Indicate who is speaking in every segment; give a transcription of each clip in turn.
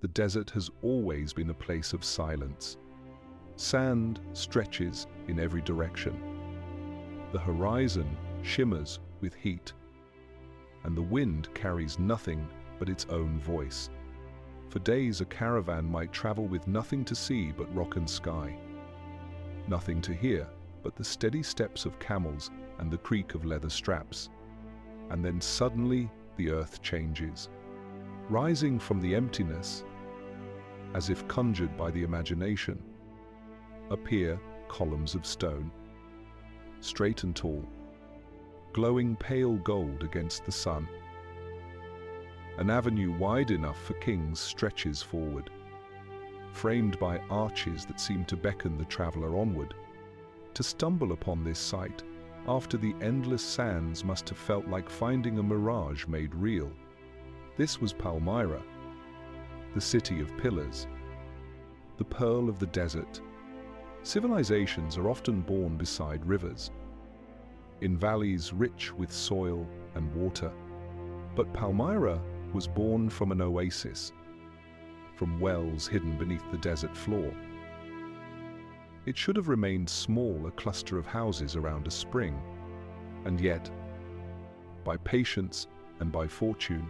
Speaker 1: the desert has always been a place of silence. Sand stretches in every direction. The horizon shimmers with heat, and the wind carries nothing but its own voice. For days a caravan might travel with nothing to see but rock and sky, nothing to hear but the steady steps of camels and the creak of leather straps. And then suddenly the earth changes. Rising from the emptiness, as if conjured by the imagination, appear columns of stone, straight and tall, glowing pale gold against the sun. An avenue wide enough for kings stretches forward, framed by arches that seem to beckon the traveler onward. To stumble upon this sight, after the endless sands, must have felt like finding a mirage made real. This was Palmyra, the city of pillars, the pearl of the desert. Civilizations are often born beside rivers, in valleys rich with soil and water. But Palmyra was born from an oasis, from wells hidden beneath the desert floor. It should have remained small, a cluster of houses around a spring, and yet, by patience and by fortune,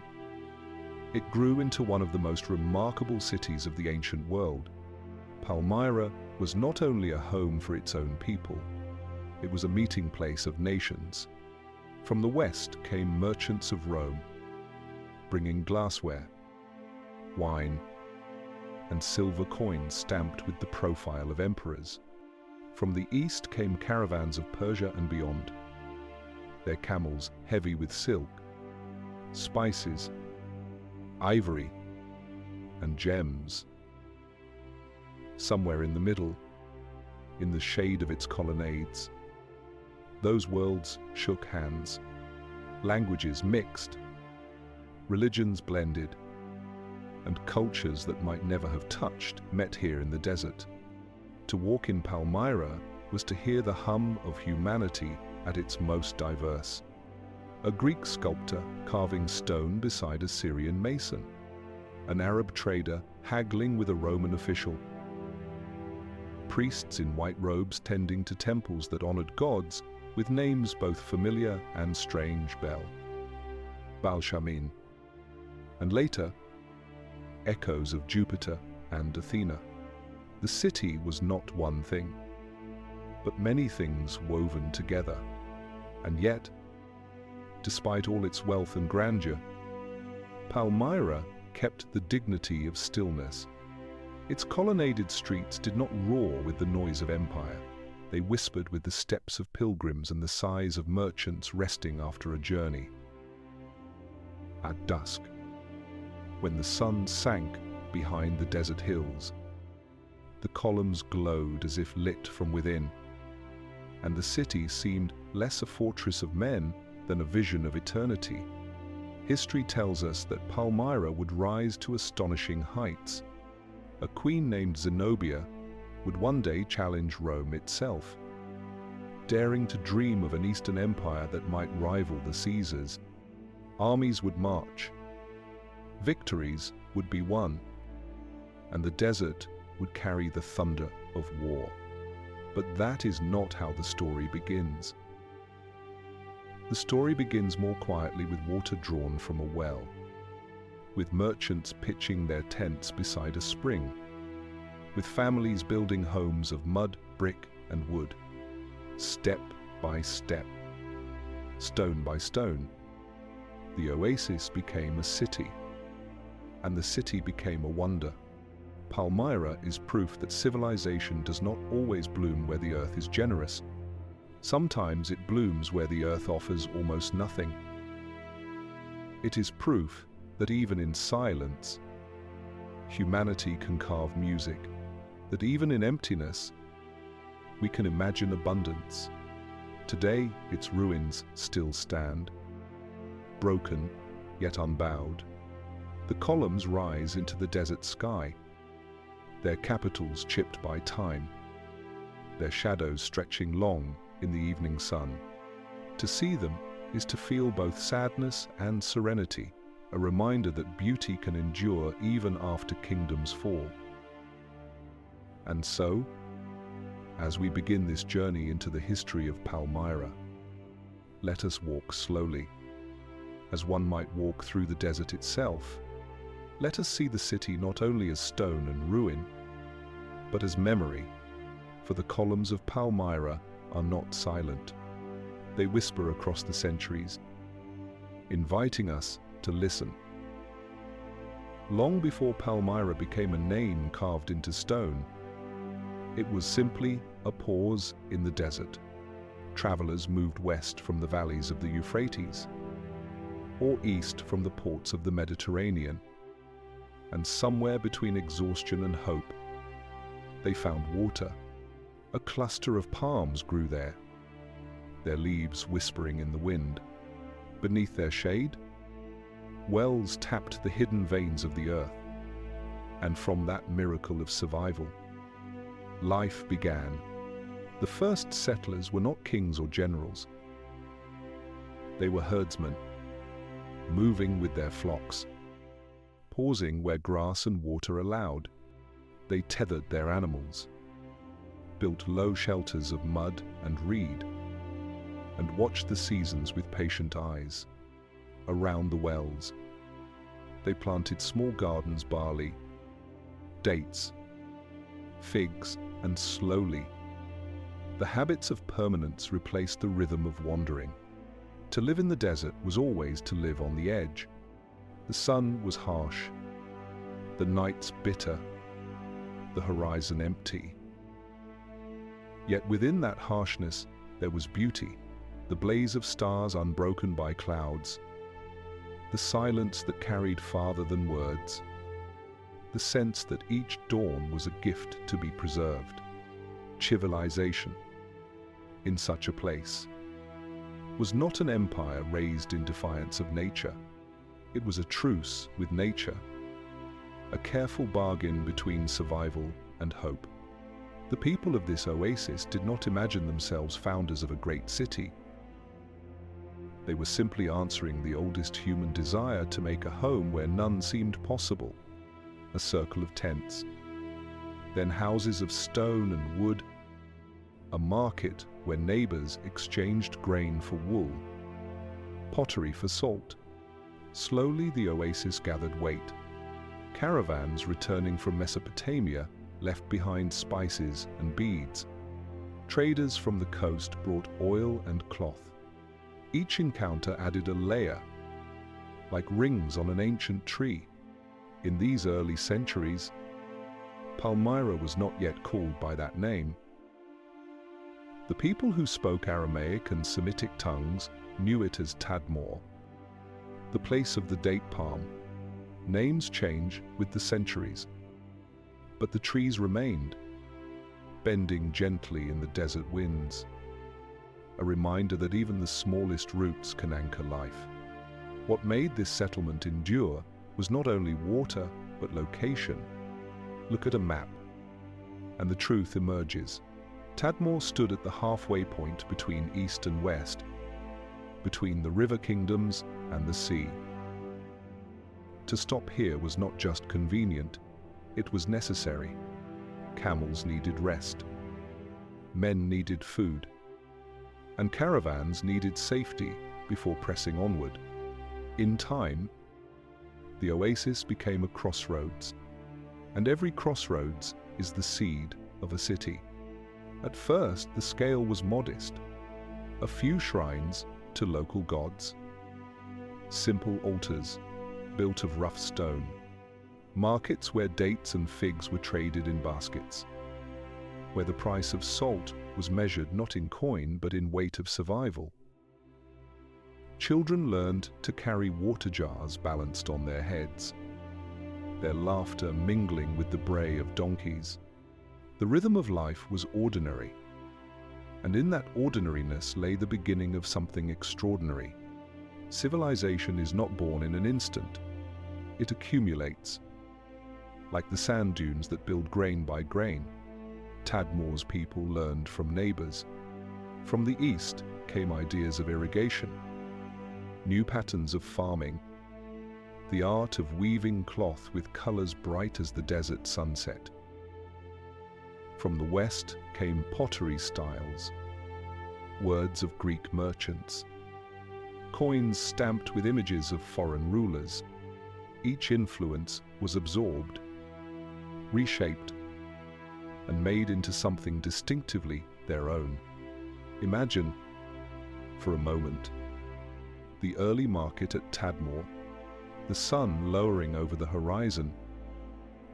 Speaker 1: it grew into one of the most remarkable cities of the ancient world. Palmyra was not only a home for its own people, it was a meeting place of nations. From the west came merchants of Rome, bringing glassware, wine, and silver coins stamped with the profile of emperors. From the east came caravans of Persia and beyond, their camels heavy with silk, spices, ivory, and gems. Somewhere in the middle, in the shade of its colonnades, those worlds shook hands. Languages mixed, religions blended, and cultures that might never have touched met here in the desert. To walk in Palmyra was to hear the hum of humanity at its most diverse. A Greek sculptor carving stone beside a Syrian mason, an Arab trader haggling with a Roman official, priests in white robes tending to temples that honored gods with names both familiar and strange: Baal-Shamin, and later, echoes of Jupiter and Athena. The city was not one thing, but many things woven together. And yet, despite all its wealth and grandeur, Palmyra kept the dignity of stillness. Its colonnaded streets did not roar with the noise of empire. They whispered with the steps of pilgrims and the sighs of merchants resting after a journey. At dusk, when the sun sank behind the desert hills, the columns glowed as if lit from within, and the city seemed less a fortress of men than a vision of eternity. History tells us that Palmyra would rise to astonishing heights. A queen named Zenobia would one day challenge Rome itself, daring to dream of an Eastern empire that might rival the Caesars. Armies would march, victories would be won, and the desert would carry the thunder of war. But that is not how the story begins. The story begins more quietly, with water drawn from a well, with merchants pitching their tents beside a spring, with families building homes of mud, brick, and wood. Step by step, stone by stone, the oasis became a city, and the city became a wonder. Palmyra is proof that civilization does not always bloom where the earth is generous. Sometimes it blooms where the earth offers almost nothing. It is proof that even in silence, humanity can carve music, that even in emptiness, we can imagine abundance. Today, its ruins still stand, broken yet unbowed. The columns rise into the desert sky, their capitals chipped by time, their shadows stretching long in the evening sun. To see them is to feel both sadness and serenity, a reminder that beauty can endure even after kingdoms fall. And so, as we begin this journey into the history of Palmyra, let us walk slowly. As one might walk through the desert itself, let us see the city not only as stone and ruin, but as memory, for the columns of Palmyra are not silent. They whisper across the centuries, inviting us to listen. Long before Palmyra became a name carved into stone, it was simply a pause in the desert. Travelers moved west from the valleys of the Euphrates, or east from the ports of the Mediterranean, and somewhere between exhaustion and hope, they found water. A cluster of palms grew there, their leaves whispering in the wind. Beneath their shade, wells tapped the hidden veins of the earth, and from that miracle of survival, life began. The first settlers were not kings or generals. They were herdsmen, moving with their flocks, pausing where grass and water allowed. They tethered their animals, built low shelters of mud and reed, and watched the seasons with patient eyes. Around the wells, they planted small gardens, barley, dates, figs, and slowly, the habits of permanence replaced the rhythm of wandering. To live in the desert was always to live on the edge. The sun was harsh, the nights bitter, the horizon empty. Yet within that harshness there was beauty, the blaze of stars unbroken by clouds, the silence that carried farther than words, the sense that each dawn was a gift to be preserved. Civilization, in such a place, was not an empire raised in defiance of nature. It was a truce with nature, a careful bargain between survival and hope. The people of this oasis did not imagine themselves founders of a great city. They were simply answering the oldest human desire to make a home where none seemed possible. A circle of tents, then houses of stone and wood, a market where neighbors exchanged grain for wool, pottery for salt. Slowly the oasis gathered weight. Caravans returning from Mesopotamia left behind spices and beads. Traders from the coast brought oil and cloth. Each encounter added a layer, like rings on an ancient tree. In these early centuries, Palmyra was not yet called by that name. The people who spoke Aramaic and Semitic tongues knew it as Tadmor, the place of the date palm. Names change with the centuries, but the trees remained, bending gently in the desert winds, a reminder that even the smallest roots can anchor life. What made this settlement endure was not only water, but location. Look at a map, and the truth emerges. Tadmor stood at the halfway point between east and west, between the river kingdoms and the sea. To stop here was not just convenient, it was necessary. Camels needed rest, men needed food, and caravans needed safety before pressing onward. In time, the oasis became a crossroads, and every crossroads is the seed of a city. At first, the scale was modest. A few shrines to local gods, simple altars built of rough stone, markets where dates and figs were traded in baskets, where the price of salt was measured not in coin but in weight of survival. Children learned to carry water jars balanced on their heads, their laughter mingling with the bray of donkeys. The rhythm of life was ordinary, and in that ordinariness lay the beginning of something extraordinary. Civilization is not born in an instant. It accumulates, like the sand dunes that build grain by grain. Tadmor's people learned from neighbors. From the east came ideas of irrigation, new patterns of farming, the art of weaving cloth with colors bright as the desert sunset. From the west came pottery styles, words of Greek merchants, coins stamped with images of foreign rulers. Each influence was absorbed, reshaped, and made into something distinctively their own. Imagine, for a moment, the early market at Tadmor, the sun lowering over the horizon,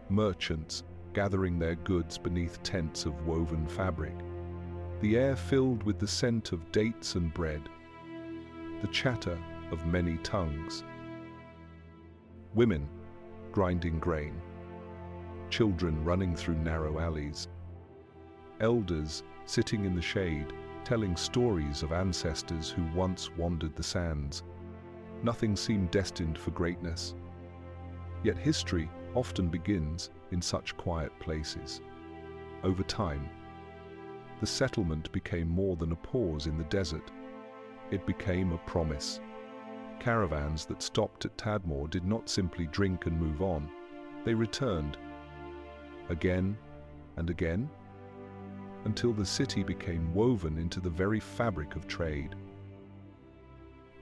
Speaker 1: merchants gathering their goods beneath tents of woven fabric, the air filled with the scent of dates and bread, the chatter of many tongues, women grinding grain, children running through narrow alleys, elders sitting in the shade, telling stories of ancestors who once wandered the sands. Nothing seemed destined for greatness. Yet history often begins in such quiet places. Over time, the settlement became more than a pause in the desert. It became a promise. Caravans that stopped at Tadmor did not simply drink and move on. They returned, again and again, until the city became woven into the very fabric of trade.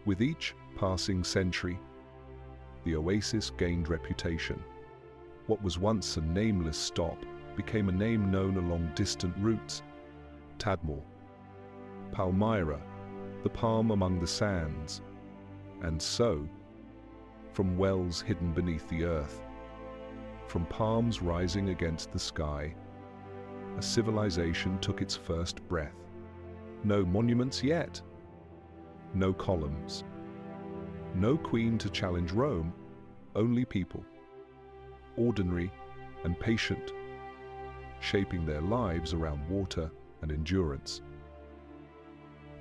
Speaker 1: With each passing century, the oasis gained reputation. What was once a nameless stop became a name known along distant routes. Tadmor, Palmyra, the palm among the sands. And so, from wells hidden beneath the earth, from palms rising against the sky, a civilization took its first breath. No monuments yet, no columns, no queen to challenge Rome, only people, ordinary and patient, shaping their lives around water and endurance.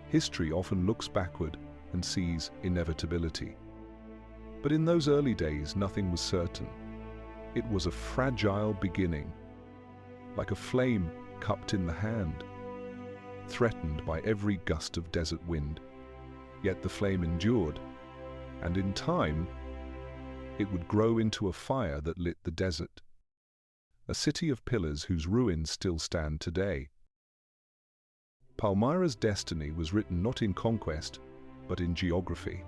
Speaker 1: History often looks backward and sees inevitability. But in those early days, nothing was certain. It was a fragile beginning, like a flame cupped in the hand, threatened by every gust of desert wind. Yet the flame endured, and in time, it would grow into a fire that lit the desert, a city of pillars whose ruins still stand today. Palmyra's destiny was written not in conquest, but in geography.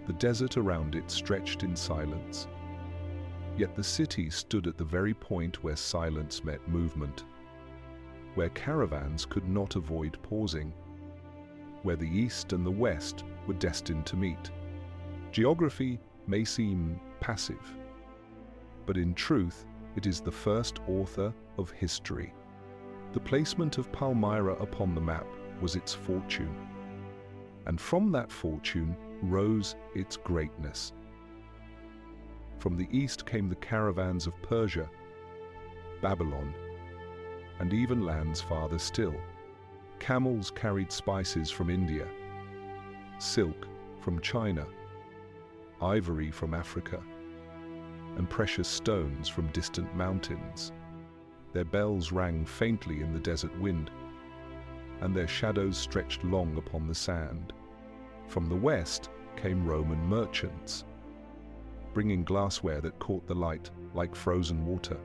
Speaker 1: The desert around it stretched in silence. Yet the city stood at the very point where silence met movement, where caravans could not avoid pausing, where the east and the west were destined to meet. Geography may seem passive, but in truth, it is the first author of history. The placement of Palmyra upon the map was its fortune, and from that fortune rose its greatness. From the east came the caravans of Persia, Babylon, and even lands farther still. Camels carried spices from India, silk from China, ivory from Africa, and precious stones from distant mountains. Their bells rang faintly in the desert wind, and their shadows stretched long upon the sand. From the west came Roman merchants, bringing glassware that caught the light like frozen water,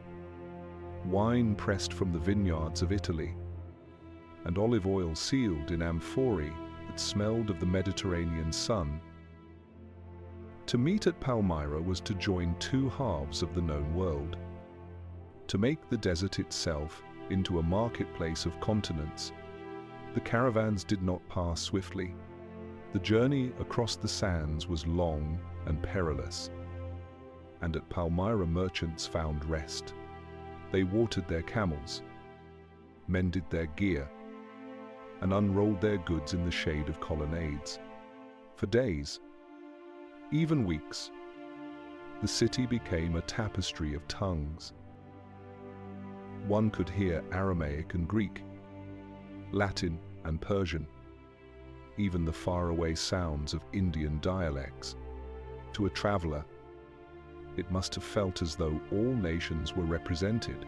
Speaker 1: wine pressed from the vineyards of Italy, and olive oil sealed in amphorae that smelled of the Mediterranean sun. To meet at Palmyra was to join two halves of the known world, to make the desert itself into a marketplace of continents. The caravans did not pass swiftly. The journey across the sands was long and perilous, and at Palmyra merchants found rest. They watered their camels, mended their gear, and unrolled their goods in the shade of colonnades. For days, even weeks, the city became a tapestry of tongues. One could hear Aramaic and Greek, Latin and Persian, even the faraway sounds of Indian dialects. To a traveler, it must have felt as though all nations were represented,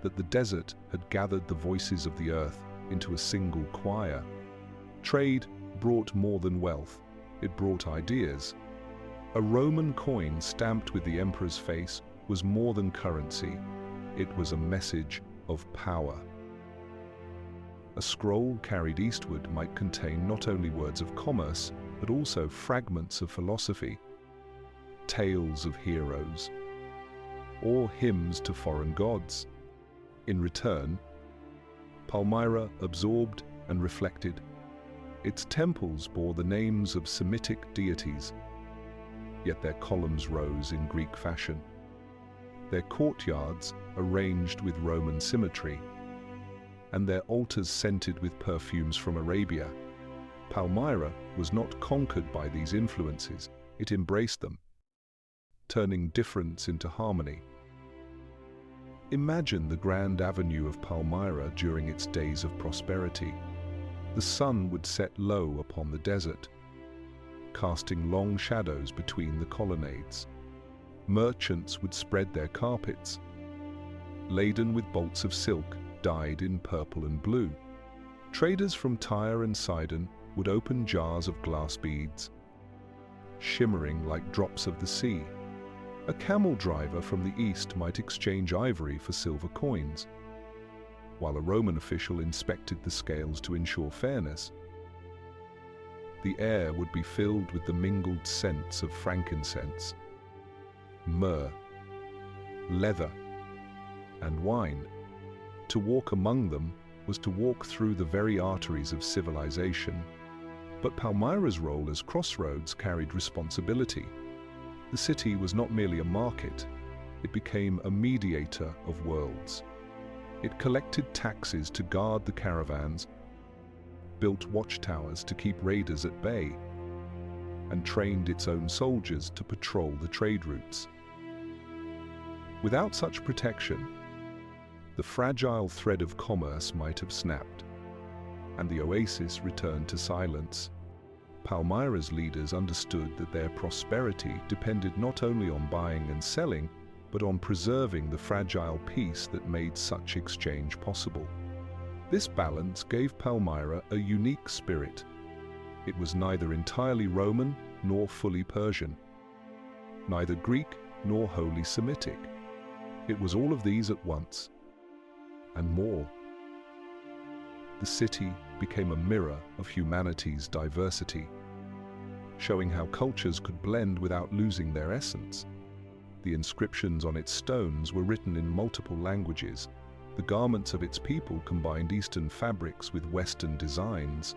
Speaker 1: that the desert had gathered the voices of the earth into a single choir. Trade brought more than wealth, it brought ideas. A Roman coin stamped with the emperor's face was more than currency. It was a message of power. A scroll carried eastward might contain not only words of commerce, but also fragments of philosophy, tales of heroes, or hymns to foreign gods. In return, Palmyra absorbed and reflected. Its temples bore the names of Semitic deities, yet their columns rose in Greek fashion. Their courtyards arranged with Roman symmetry, and their altars scented with perfumes from Arabia. Palmyra was not conquered by these influences, it embraced them, turning difference into harmony. Imagine the grand avenue of Palmyra during its days of prosperity. The sun would set low upon the desert, casting long shadows between the colonnades. Merchants would spread their carpets, laden with bolts of silk dyed in purple and blue. Traders from Tyre and Sidon would open jars of glass beads, shimmering like drops of the sea. A camel driver from the east might exchange ivory for silver coins, while a Roman official inspected the scales to ensure fairness. The air would be filled with the mingled scents of frankincense, myrrh, leather, and wine. To walk among them was to walk through the very arteries of civilization. But Palmyra's role as crossroads carried responsibility. The city was not merely a market, it became a mediator of worlds. It collected taxes to guard the caravans, built watchtowers to keep raiders at bay, and trained its own soldiers to patrol the trade routes. Without such protection, the fragile thread of commerce might have snapped, and the oasis returned to silence. Palmyra's leaders understood that their prosperity depended not only on buying and selling, but on preserving the fragile peace that made such exchange possible. This balance gave Palmyra a unique spirit. It was neither entirely Roman nor fully Persian, neither Greek nor wholly Semitic. It was all of these at once, and more. The city became a mirror of humanity's diversity, showing how cultures could blend without losing their essence. The inscriptions on its stones were written in multiple languages. The garments of its people combined Eastern fabrics with Western designs.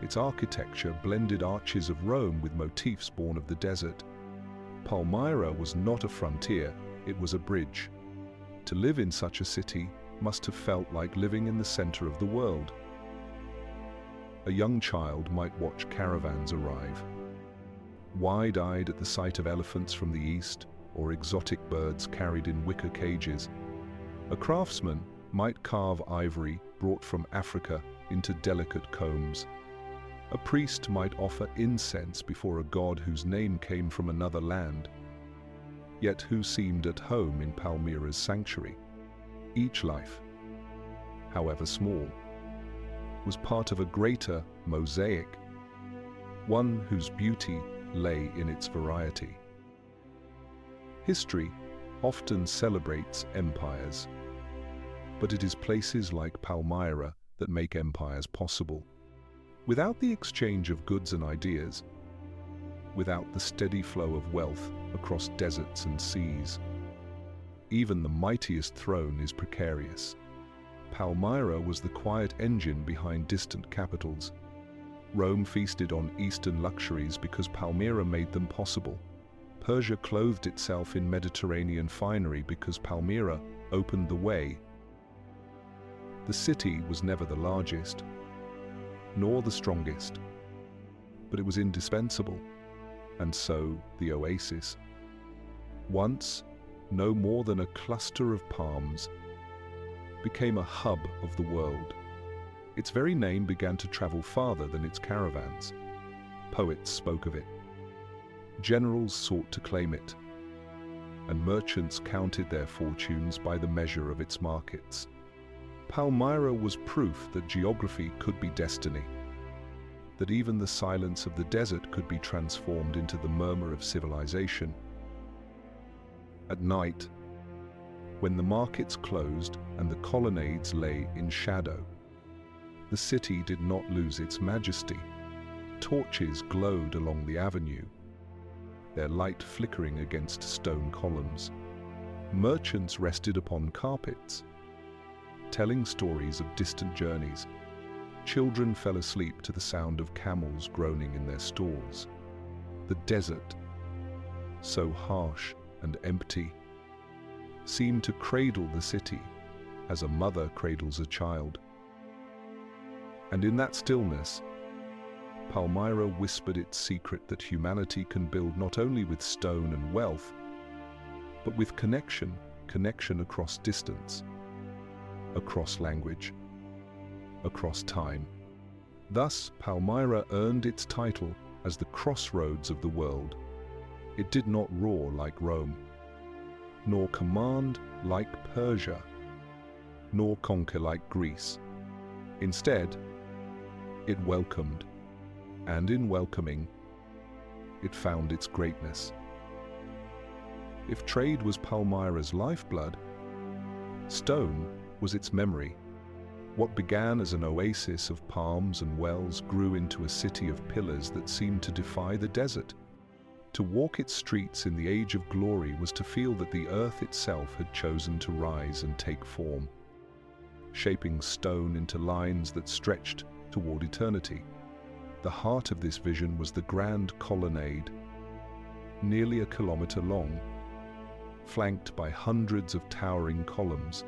Speaker 1: Its architecture blended arches of Rome with motifs born of the desert. Palmyra was not a frontier, it was a bridge. To live in such a city must have felt like living in the center of the world. A young child might watch caravans arrive, wide-eyed at the sight of elephants from the east or exotic birds carried in wicker cages. A craftsman might carve ivory brought from Africa into delicate combs. A priest might offer incense before a god whose name came from another land, yet who seemed at home in Palmyra's sanctuary. Each life, however small, was part of a greater mosaic, one whose beauty lay in its variety. History often celebrates empires, but it is places like Palmyra that make empires possible. Without the exchange of goods and ideas, without the steady flow of wealth across deserts and seas, even the mightiest throne is precarious. Palmyra was the quiet engine behind distant capitals. Rome feasted on Eastern luxuries because Palmyra made them possible. Persia clothed itself in Mediterranean finery because Palmyra opened the way. The city was never the largest, nor the strongest, but it was indispensable, and so the oasis. Once, no more than a cluster of palms, became a hub of the world. Its very name began to travel farther than its caravans. Poets spoke of it. Generals sought to claim it, and merchants counted their fortunes by the measure of its markets. Palmyra was proof that geography could be destiny. that even the silence of the desert could be transformed into the murmur of civilization. At night, when the markets closed and the colonnades lay in shadow, the city did not lose its majesty. Torches glowed along the avenue, their light flickering against stone columns. Merchants rested upon carpets, telling stories of distant journeys. Children fell asleep to the sound of camels groaning in their stalls. The desert, so harsh and empty, seemed to cradle the city as a mother cradles a child. And in that stillness, Palmyra whispered its secret that humanity can build not only with stone and wealth, but with connection across distance, across language, across time. Thus, Palmyra earned its title as the crossroads of the world. It did not roar like Rome, nor command like Persia, nor conquer like Greece. Instead, it welcomed, and in welcoming, it found its greatness. If trade was Palmyra's lifeblood, stone was its memory. What began as an oasis of palms and wells grew into a city of pillars that seemed to defy the desert. To walk its streets in the age of glory was to feel that the earth itself had chosen to rise and take form, shaping stone into lines that stretched toward eternity. The heart of this vision was the grand colonnade, nearly a kilometer long, flanked by hundreds of towering columns.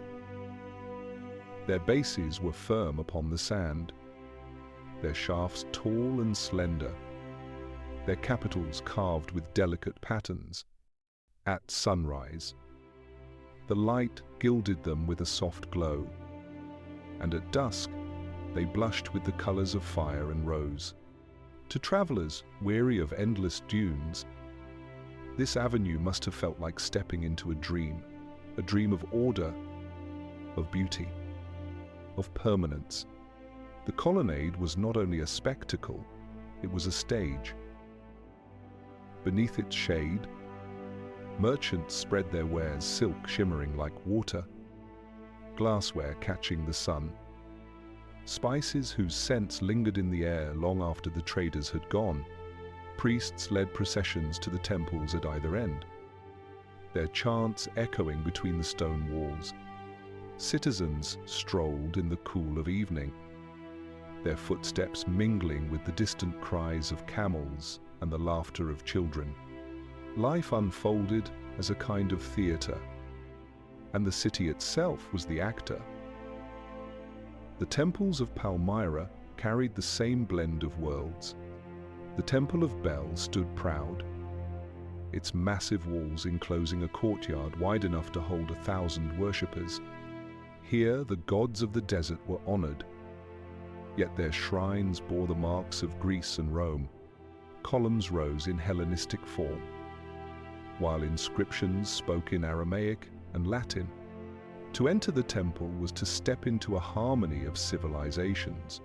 Speaker 1: Their bases were firm upon the sand, their shafts tall and slender, their capitals carved with delicate patterns. At sunrise, the light gilded them with a soft glow, and at dusk, they blushed with the colors of fire and rose. To travelers weary of endless dunes, this avenue must have felt like stepping into a dream of order, of beauty, of permanence. The colonnade was not only a spectacle, it was a stage. Beneath its shade, merchants spread their wares, silk shimmering like water, glassware catching the sun, spices whose scents lingered in the air long after the traders had gone. Priests led processions to the temples at either end, their chants echoing between the stone walls. Citizens strolled in the cool of evening, their footsteps mingling with the distant cries of camels and the laughter of children. Life unfolded as a kind of theater, and the city itself was the actor. The temples of Palmyra carried the same blend of worlds. The Temple of Bel stood proud, its massive walls enclosing a courtyard wide enough to hold 1,000 worshippers. Here, the gods of the desert were honored, yet their shrines bore the marks of Greece and Rome. Columns rose in Hellenistic form, while inscriptions spoke in Aramaic and Latin. To enter the temple was to step into a harmony of civilizations,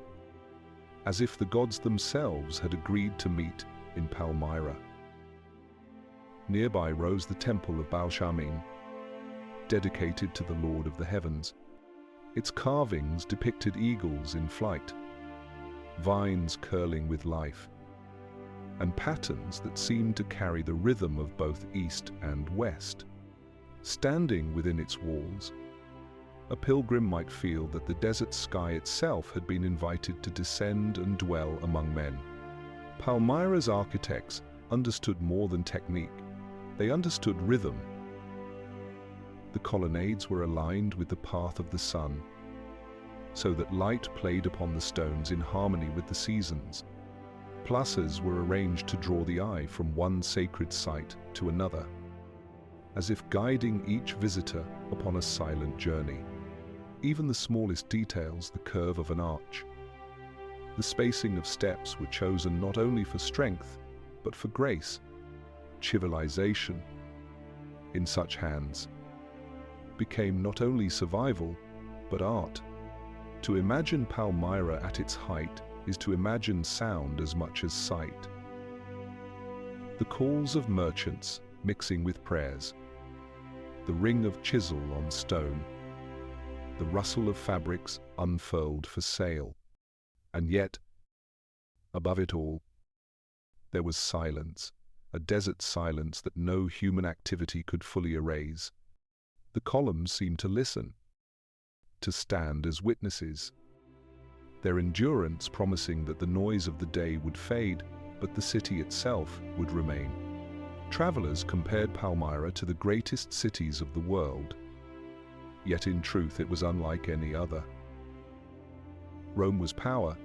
Speaker 1: as if the gods themselves had agreed to meet in Palmyra. Nearby rose the temple of Baal-Shamin, dedicated to the Lord of the Heavens. Its carvings depicted eagles in flight, vines curling with life, and patterns that seemed to carry the rhythm of both east and west. Standing within its walls, a pilgrim might feel that the desert sky itself had been invited to descend and dwell among men. Palmyra's architects understood more than technique. They understood rhythm. The colonnades were aligned with the path of the sun, so that light played upon the stones in harmony with the seasons. Plazas were arranged to draw the eye from one sacred site to another, as if guiding each visitor upon a silent journey. Even the smallest details, the curve of an arch, the spacing of steps, were chosen not only for strength, but for grace. Civilization, in such hands, became not only survival, but art. To imagine Palmyra at its height is to imagine sound as much as sight. The calls of merchants mixing with prayers, the ring of chisel on stone, the rustle of fabrics unfurled for sale. And yet, above it all, there was silence, a desert silence that no human activity could fully erase. The columns seemed to listen, to stand as witnesses, their endurance promising that the noise of the day would fade, but the city itself would remain. Travelers compared Palmyra to the greatest cities of the world, yet in truth it was unlike any other. Rome was power,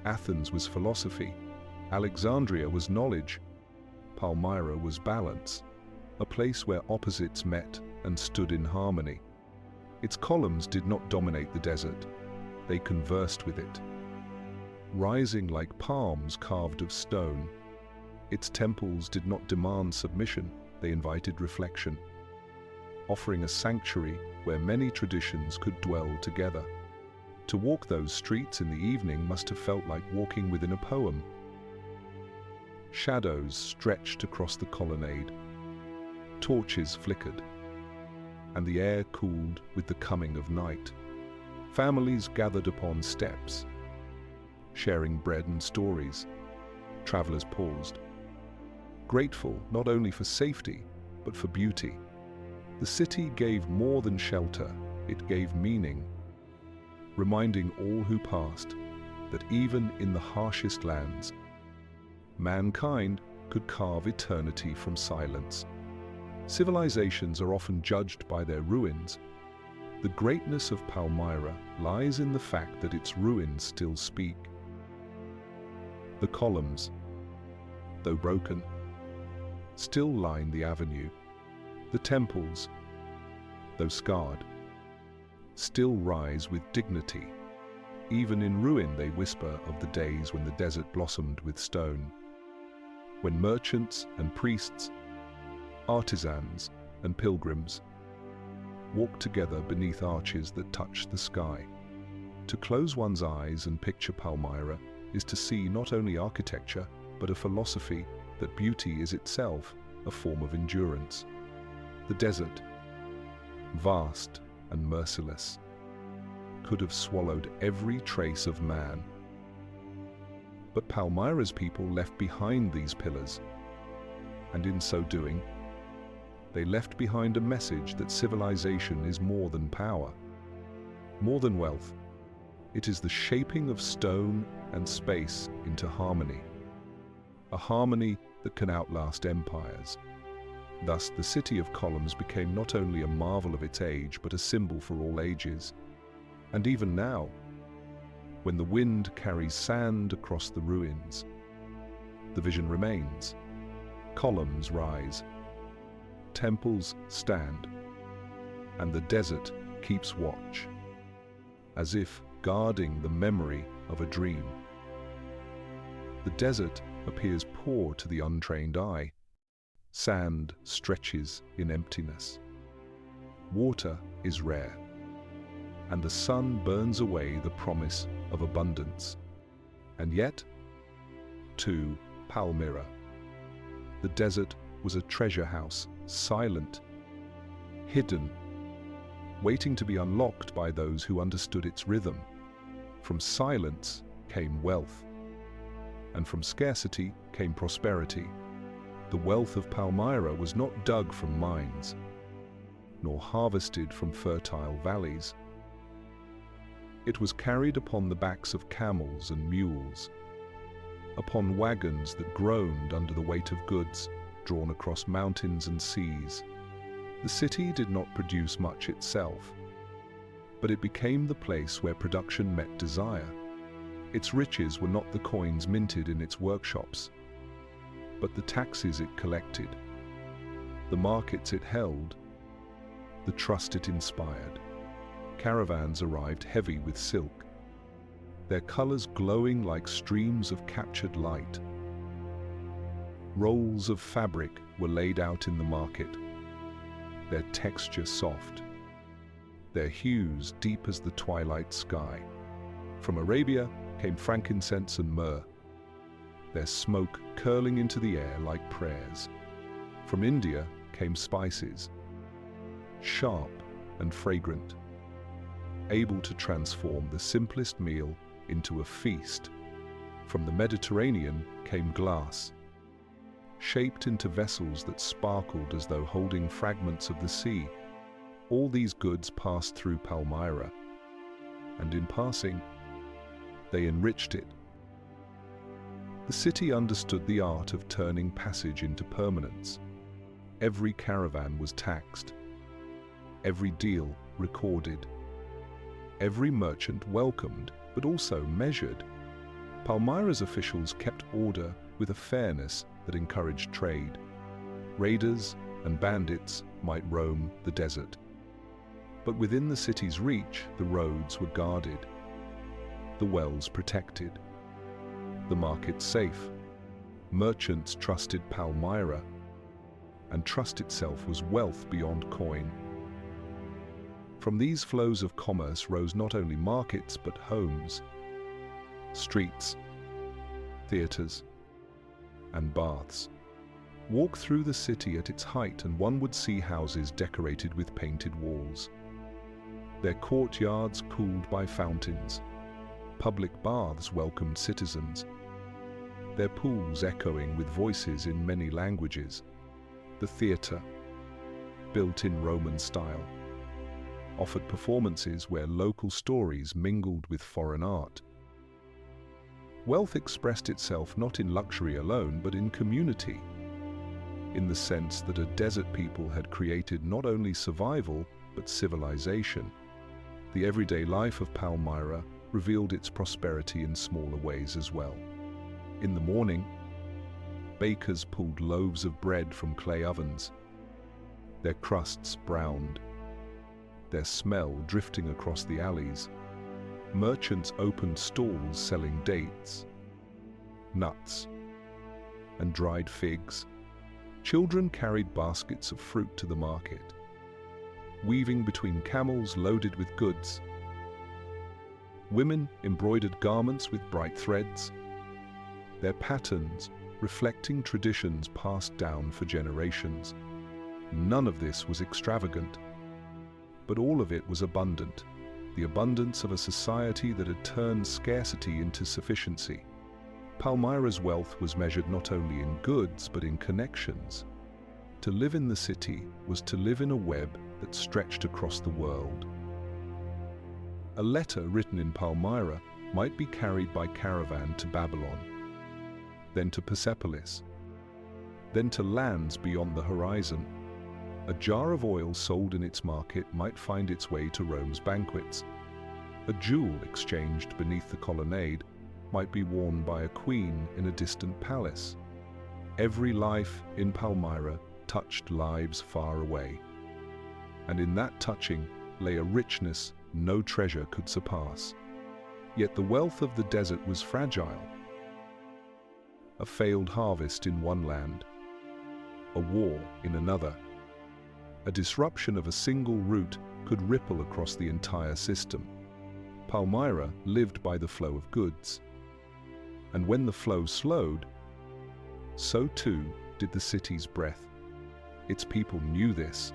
Speaker 1: Athens was philosophy, Alexandria was knowledge, Palmyra was balance, a place where opposites met and stood in harmony. Its columns did not dominate the desert, they conversed with it. Rising like palms carved of stone, its temples did not demand submission, they invited reflection, offering a sanctuary where many traditions could dwell together. To walk those streets in the evening must have felt like walking within a poem. Shadows stretched across the colonnade, torches flickered, and the air cooled with the coming of night. Families gathered upon steps, sharing bread and stories. Travelers paused, grateful not only for safety, but for beauty. The city gave more than shelter, it gave meaning, reminding all who passed that even in the harshest lands, mankind could carve eternity from silence. Civilizations are often judged by their ruins. The greatness of Palmyra lies in the fact that its ruins still speak. The columns, though broken, still line the avenue. The temples, though scarred, still rise with dignity. Even in ruin they whisper of the days when the desert blossomed with stone, when merchants and priests, artisans and pilgrims walked together beneath arches that touched the sky. To close one's eyes and picture Palmyra is to see not only architecture, but a philosophy that beauty is itself a form of endurance. The desert, vast and merciless, could have swallowed every trace of man. But Palmyra's people left behind these pillars, and in so doing, they left behind a message that civilization is more than power, more than wealth. It is the shaping of stone and space into harmony, a harmony that can outlast empires. Thus, the city of columns became not only a marvel of its age, but a symbol for all ages. And even now, when the wind carries sand across the ruins, the vision remains. Columns rise, temples stand, and the desert keeps watch, as if guarding the memory of a dream. The desert appears poor to the untrained eye. Sand stretches in emptiness. Water is rare, and the sun burns away the promise of abundance. And yet, to Palmyra, the desert was a treasure house, silent, hidden, waiting to be unlocked by those who understood its rhythm. From silence came wealth, and from scarcity came prosperity. The wealth of Palmyra was not dug from mines, nor harvested from fertile valleys. It was carried upon the backs of camels and mules, upon wagons that groaned under the weight of goods drawn across mountains and seas. The city did not produce much itself, but it became the place where production met desire. Its riches were not the coins minted in its workshops, but the taxes it collected, the markets it held, the trust it inspired. Caravans arrived heavy with silk, their colors glowing like streams of captured light. Rolls of fabric were laid out in the market, their texture soft, their hues deep as the twilight sky. From Arabia, came frankincense and myrrh, their smoke curling into the air like prayers. From India came spices, sharp and fragrant, able to transform the simplest meal into a feast. From the Mediterranean came glass, shaped into vessels that sparkled as though holding fragments of the sea. All these goods passed through Palmyra, and in passing, they enriched it. The city understood the art of turning passage into permanence. Every caravan was taxed, every deal recorded, every merchant welcomed, but also measured. Palmyra's officials kept order with a fairness that encouraged trade. Raiders and bandits might roam the desert, but within the city's reach, the roads were guarded, the wells protected, the markets safe. Merchants trusted Palmyra, and trust itself was wealth beyond coin. From these flows of commerce rose not only markets but homes, streets, theaters, and baths. Walk through the city at its height and one would see houses decorated with painted walls, their courtyards cooled by fountains. Public baths welcomed citizens, their pools echoing with voices in many languages. The theatre, built in Roman style, offered performances where local stories mingled with foreign art. Wealth expressed itself not in luxury alone, but in community, in the sense that a desert people had created not only survival, but civilization. The everyday life of Palmyra revealed its prosperity in smaller ways as well. In the morning, bakers pulled loaves of bread from clay ovens, their crusts browned, their smell drifting across the alleys. Merchants opened stalls selling dates, nuts, and dried figs. Children carried baskets of fruit to the market, weaving between camels loaded with goods. Women embroidered garments with bright threads, their patterns reflecting traditions passed down for generations. None of this was extravagant, but all of it was abundant, the abundance of a society that had turned scarcity into sufficiency. Palmyra's wealth was measured not only in goods, but in connections. To live in the city was to live in a web that stretched across the world. A letter written in Palmyra might be carried by caravan to Babylon, then to Persepolis, then to lands beyond the horizon. A jar of oil sold in its market might find its way to Rome's banquets. A jewel exchanged beneath the colonnade might be worn by a queen in a distant palace. Every life in Palmyra touched lives far away, and in that touching lay a richness no treasure could surpass. Yet the wealth of the desert was fragile. A failed harvest in one land, a war in another. A disruption of a single route could ripple across the entire system. Palmyra lived by the flow of goods, and when the flow slowed, so too did the city's breath. Its people knew this,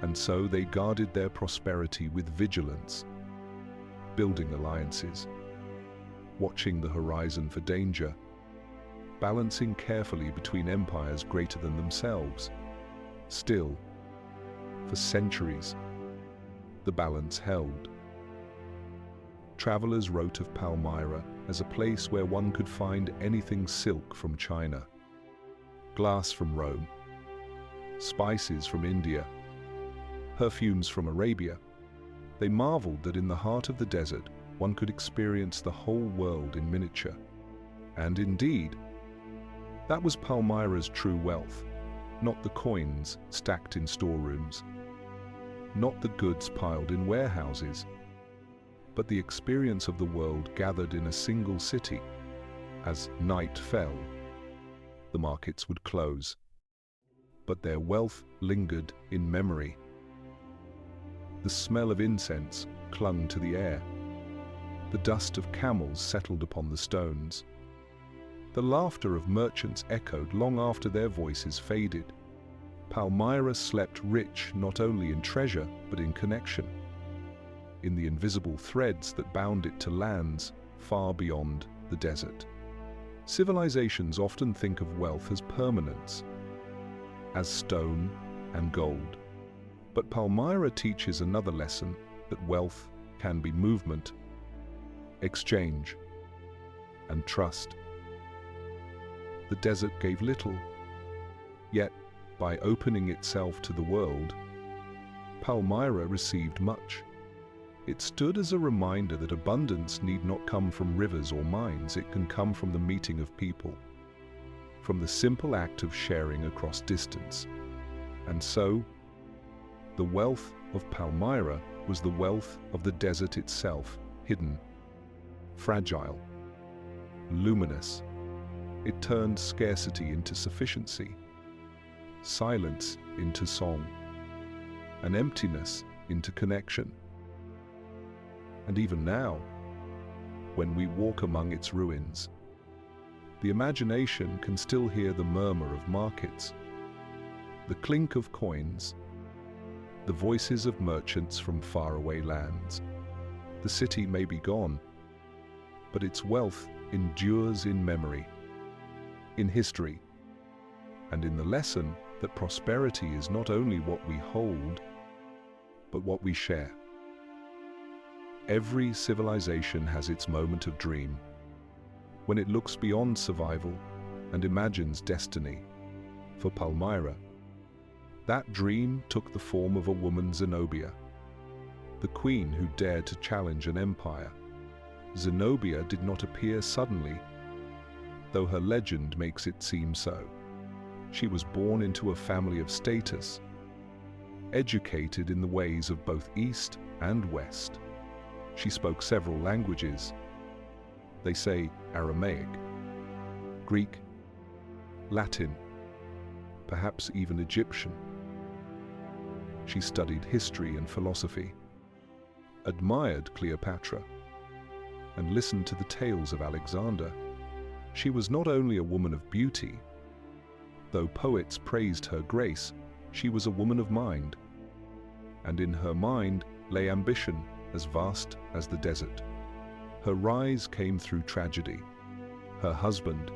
Speaker 1: and so they guarded their prosperity with vigilance, building alliances, watching the horizon for danger, balancing carefully between empires greater than themselves. Still, for centuries, the balance held. Travelers wrote of Palmyra as a place where one could find anything silk from China, glass from Rome, spices from India, perfumes from Arabia. They marveled that in the heart of the desert, one could experience the whole world in miniature. And indeed, that was Palmyra's true wealth, not the coins stacked in storerooms, not the goods piled in warehouses, but the experience of the world gathered in a single city. As night fell, the markets would close, but their wealth lingered in memory. The smell of incense clung to the air. The dust of camels settled upon the stones. The laughter of merchants echoed long after their voices faded. Palmyra slept rich not only in treasure but in connection, in the invisible threads that bound it to lands far beyond the desert. Civilizations often think of wealth as permanence, as stone and gold. But Palmyra teaches another lesson, that wealth can be movement, exchange, and trust. The desert gave little, yet by opening itself to the world, Palmyra received much. It stood as a reminder that abundance need not come from rivers or mines, it can come from the meeting of people, from the simple act of sharing across distance. And so, the wealth of Palmyra was the wealth of the desert itself, hidden, fragile, luminous. It turned scarcity into sufficiency, silence into song, and emptiness into connection. And even now, when we walk among its ruins, the imagination can still hear the murmur of markets, the clink of coins, the voices of merchants from faraway lands. The city may be gone, but its wealth endures in memory, in history, and in the lesson that prosperity is not only what we hold, but what we share. Every civilization has its moment of dream, when it looks beyond survival and imagines destiny. For Palmyra, that dream took the form of a woman, Zenobia, the queen who dared to challenge an empire. Zenobia did not appear suddenly, though her legend makes it seem so. She was born into a family of status, educated in the ways of both East and West. She spoke several languages. They say Aramaic, Greek, Latin, perhaps even Egyptian. She studied history and philosophy, admired Cleopatra, and listened to the tales of Alexander. She was not only a woman of beauty, though poets praised her grace, she was a woman of mind, and in her mind lay ambition as vast as the desert. Her rise came through tragedy. Her husband,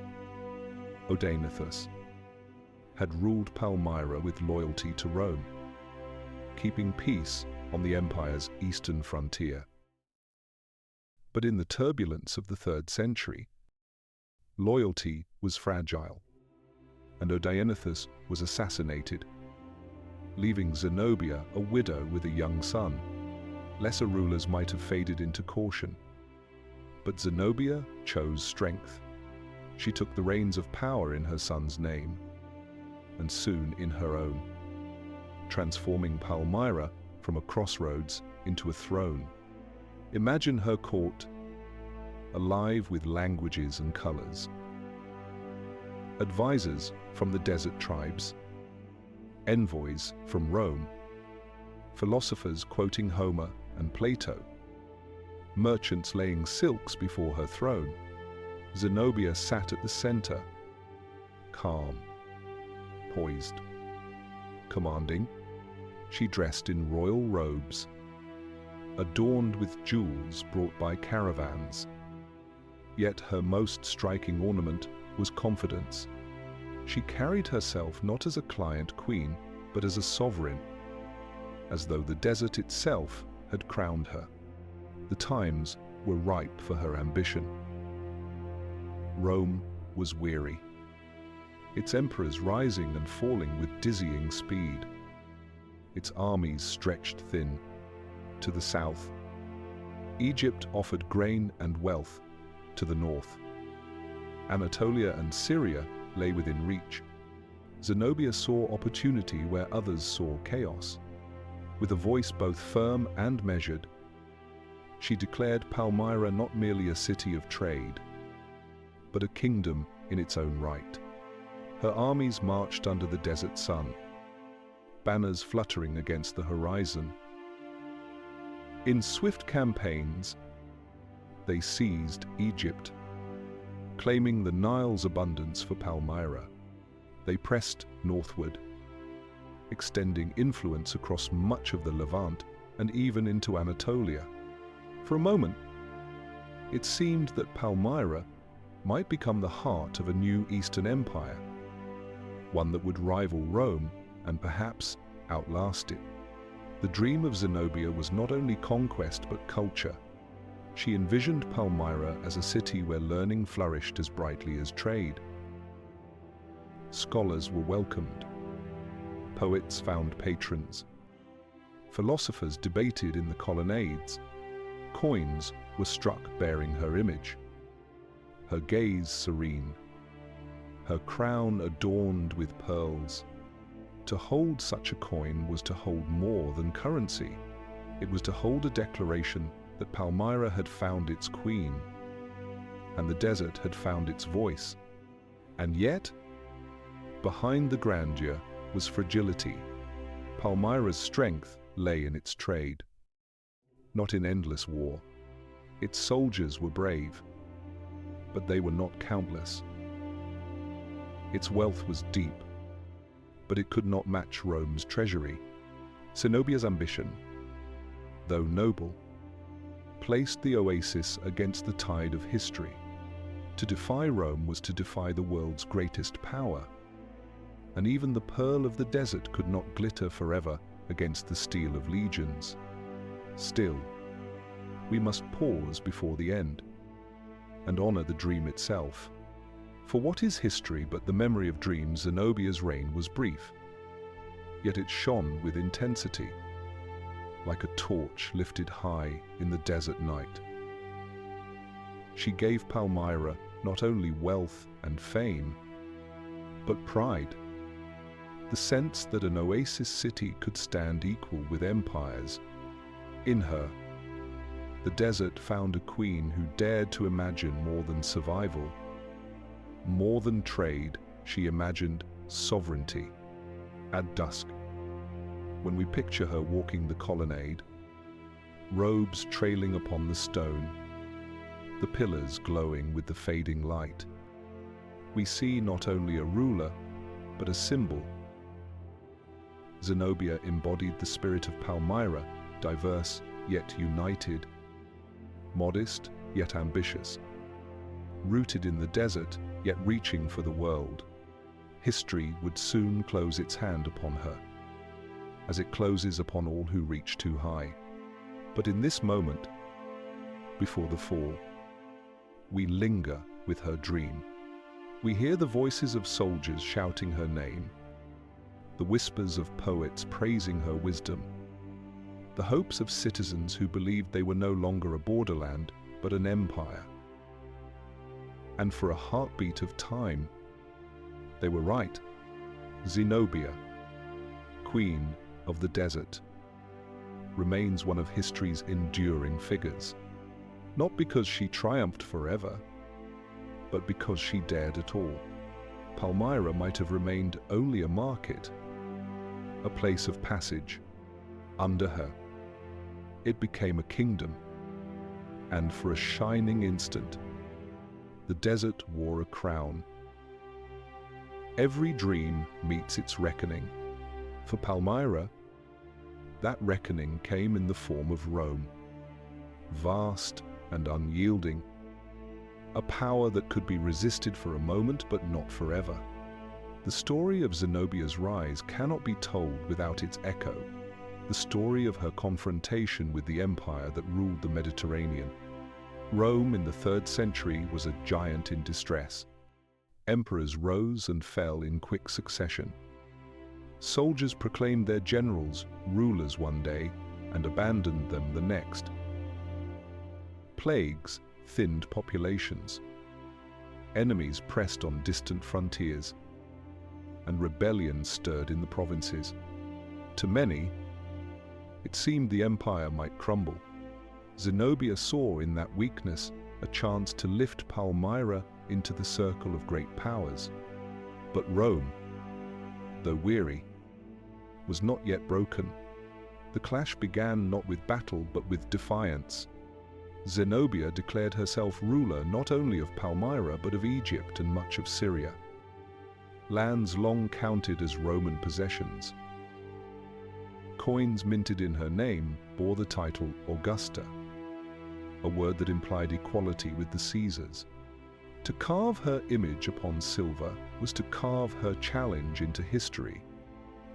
Speaker 1: Odaenathus, had ruled Palmyra with loyalty to Rome, keeping peace on the empire's eastern frontier. But in the turbulence of the 3rd century, loyalty was fragile, and Odaenathus was assassinated, leaving Zenobia a widow with a young son. Lesser rulers might have faded into caution, but Zenobia chose strength. She took the reins of power in her son's name, and soon in her own, transforming Palmyra from a crossroads into a throne. Imagine her court, alive with languages and colors. Advisors from the desert tribes, envoys from Rome, philosophers quoting Homer and Plato, merchants laying silks before her throne. Zenobia sat at the center, calm, poised, commanding. She dressed in royal robes, adorned with jewels brought by caravans. Yet her most striking ornament was confidence. She carried herself not as a client queen, but as a sovereign, as though the desert itself had crowned her. The times were ripe for her ambition. Rome was weary, its emperors rising and falling with dizzying speed. Its armies stretched thin. To the south, Egypt offered grain and wealth. To the north, Anatolia and Syria lay within reach. Zenobia saw opportunity where others saw chaos. With a voice both firm and measured, she declared Palmyra not merely a city of trade, but a kingdom in its own right. Her armies marched under the desert sun, banners fluttering against the horizon. In swift campaigns, they seized Egypt. Claiming the Nile's abundance for Palmyra, they pressed northward, extending influence across much of the Levant and even into Anatolia. For a moment, it seemed that Palmyra might become the heart of a new Eastern empire, one that would rival Rome and perhaps outlast it. The dream of Zenobia was not only conquest but culture. She envisioned Palmyra as a city where learning flourished as brightly as trade. Scholars were welcomed. Poets found patrons. Philosophers debated in the colonnades. Coins were struck bearing her image. Her gaze serene, her crown adorned with pearls. To hold such a coin was to hold more than currency. It was to hold a declaration that Palmyra had found its queen, and the desert had found its voice. And yet, behind the grandeur was fragility. Palmyra's strength lay in its trade, not in endless war. Its soldiers were brave, but they were not countless. Its wealth was deep, but it could not match Rome's treasury. Zenobia's ambition, though noble, placed the oasis against the tide of history. To defy Rome was to defy the world's greatest power, and even the pearl of the desert could not glitter forever against the steel of legions. Still, we must pause before the end and honor the dream itself. For what is history but the memory of dreams? Zenobia's reign was brief, yet it shone with intensity, like a torch lifted high in the desert night. She gave Palmyra not only wealth and fame, but pride, the sense that an oasis city could stand equal with empires. In her, the desert found a queen who dared to imagine more than survival. More than trade, she imagined sovereignty. At dusk, when we picture her walking the colonnade, robes trailing upon the stone, the pillars glowing with the fading light, we see not only a ruler, but a symbol. Zenobia embodied the spirit of Palmyra, diverse yet united, modest yet ambitious, rooted in the desert yet reaching for the world. History would soon close its hand upon her, as it closes upon all who reach too high. But in this moment, before the fall, we linger with her dream. We hear the voices of soldiers shouting her name, the whispers of poets praising her wisdom, the hopes of citizens who believed they were no longer a borderland, but an empire. And for a heartbeat of time, they were right. Zenobia, Queen of the Desert, remains one of history's enduring figures, not because she triumphed forever, but because she dared it all. Palmyra might have remained only a market, a place of passage. Under her, it became a kingdom, and for a shining instant, the desert wore a crown. Every dream meets its reckoning. For Palmyra, that reckoning came in the form of Rome, vast and unyielding, a power that could be resisted for a moment but not forever. The story of Zenobia's rise cannot be told without its echo, the story of her confrontation with the empire that ruled the Mediterranean. Rome in the 3rd century was a giant in distress. Emperors rose and fell in quick succession. Soldiers proclaimed their generals rulers one day and abandoned them the next. Plagues thinned populations. Enemies pressed on distant frontiers, and rebellion stirred in the provinces. To many, it seemed the empire might crumble. Zenobia saw in that weakness a chance to lift Palmyra into the circle of great powers. But Rome, though weary, was not yet broken. The clash began not with battle but with defiance. Zenobia declared herself ruler not only of Palmyra but of Egypt and much of Syria, lands long counted as Roman possessions. Coins minted in her name bore the title Augusta, a word that implied equality with the Caesars. To carve her image upon silver was to carve her challenge into history.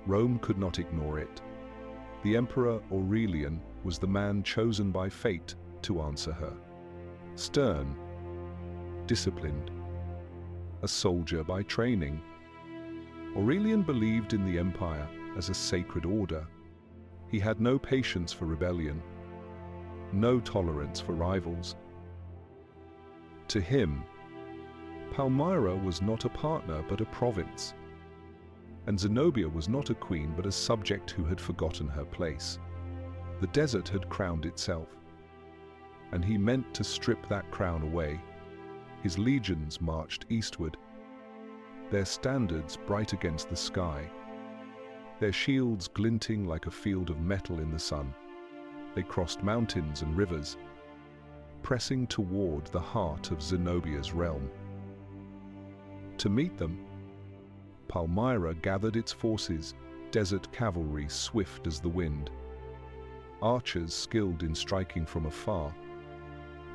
Speaker 1: Rome could not ignore it. The Emperor Aurelian was the man chosen by fate to answer her. Stern, disciplined, a soldier by training, Aurelian believed in the empire as a sacred order. He had no patience for rebellion, no tolerance for rivals. To him, Palmyra was not a partner but a province, and Zenobia was not a queen but a subject who had forgotten her place. The desert had crowned itself, and he meant to strip that crown away. His legions marched eastward, their standards bright against the sky, their shields glinting like a field of metal in the sun. They crossed mountains and rivers, pressing toward the heart of Zenobia's realm. To meet them, Palmyra gathered its forces, desert cavalry swift as the wind, archers skilled in striking from afar,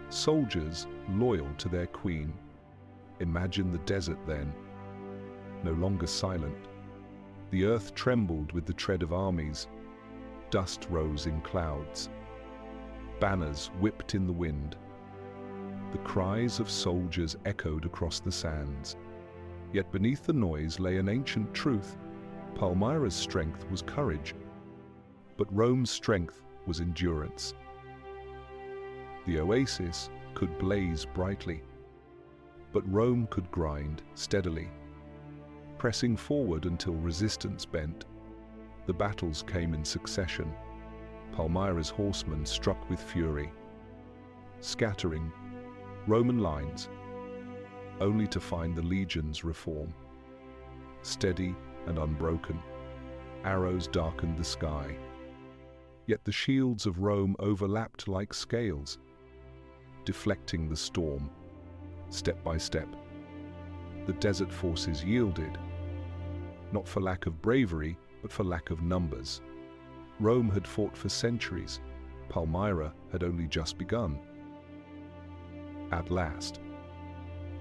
Speaker 1: soldiers loyal to their queen. Imagine the desert then, no longer silent. The earth trembled with the tread of armies, dust rose in clouds, banners whipped in the wind. The cries of soldiers echoed across the sands. Yet beneath the noise lay an ancient truth. Palmyra's strength was courage, but Rome's strength was endurance. The oasis could blaze brightly, but Rome could grind steadily, pressing forward until resistance bent. The battles came in succession. Palmyra's horsemen struck with fury, scattering Roman lines, only to find the legions reform. Steady and unbroken, arrows darkened the sky. Yet the shields of Rome overlapped like scales, deflecting the storm. Step by step, the desert forces yielded, not for lack of bravery, but for lack of numbers. Rome had fought for centuries. Palmyra had only just begun. At last,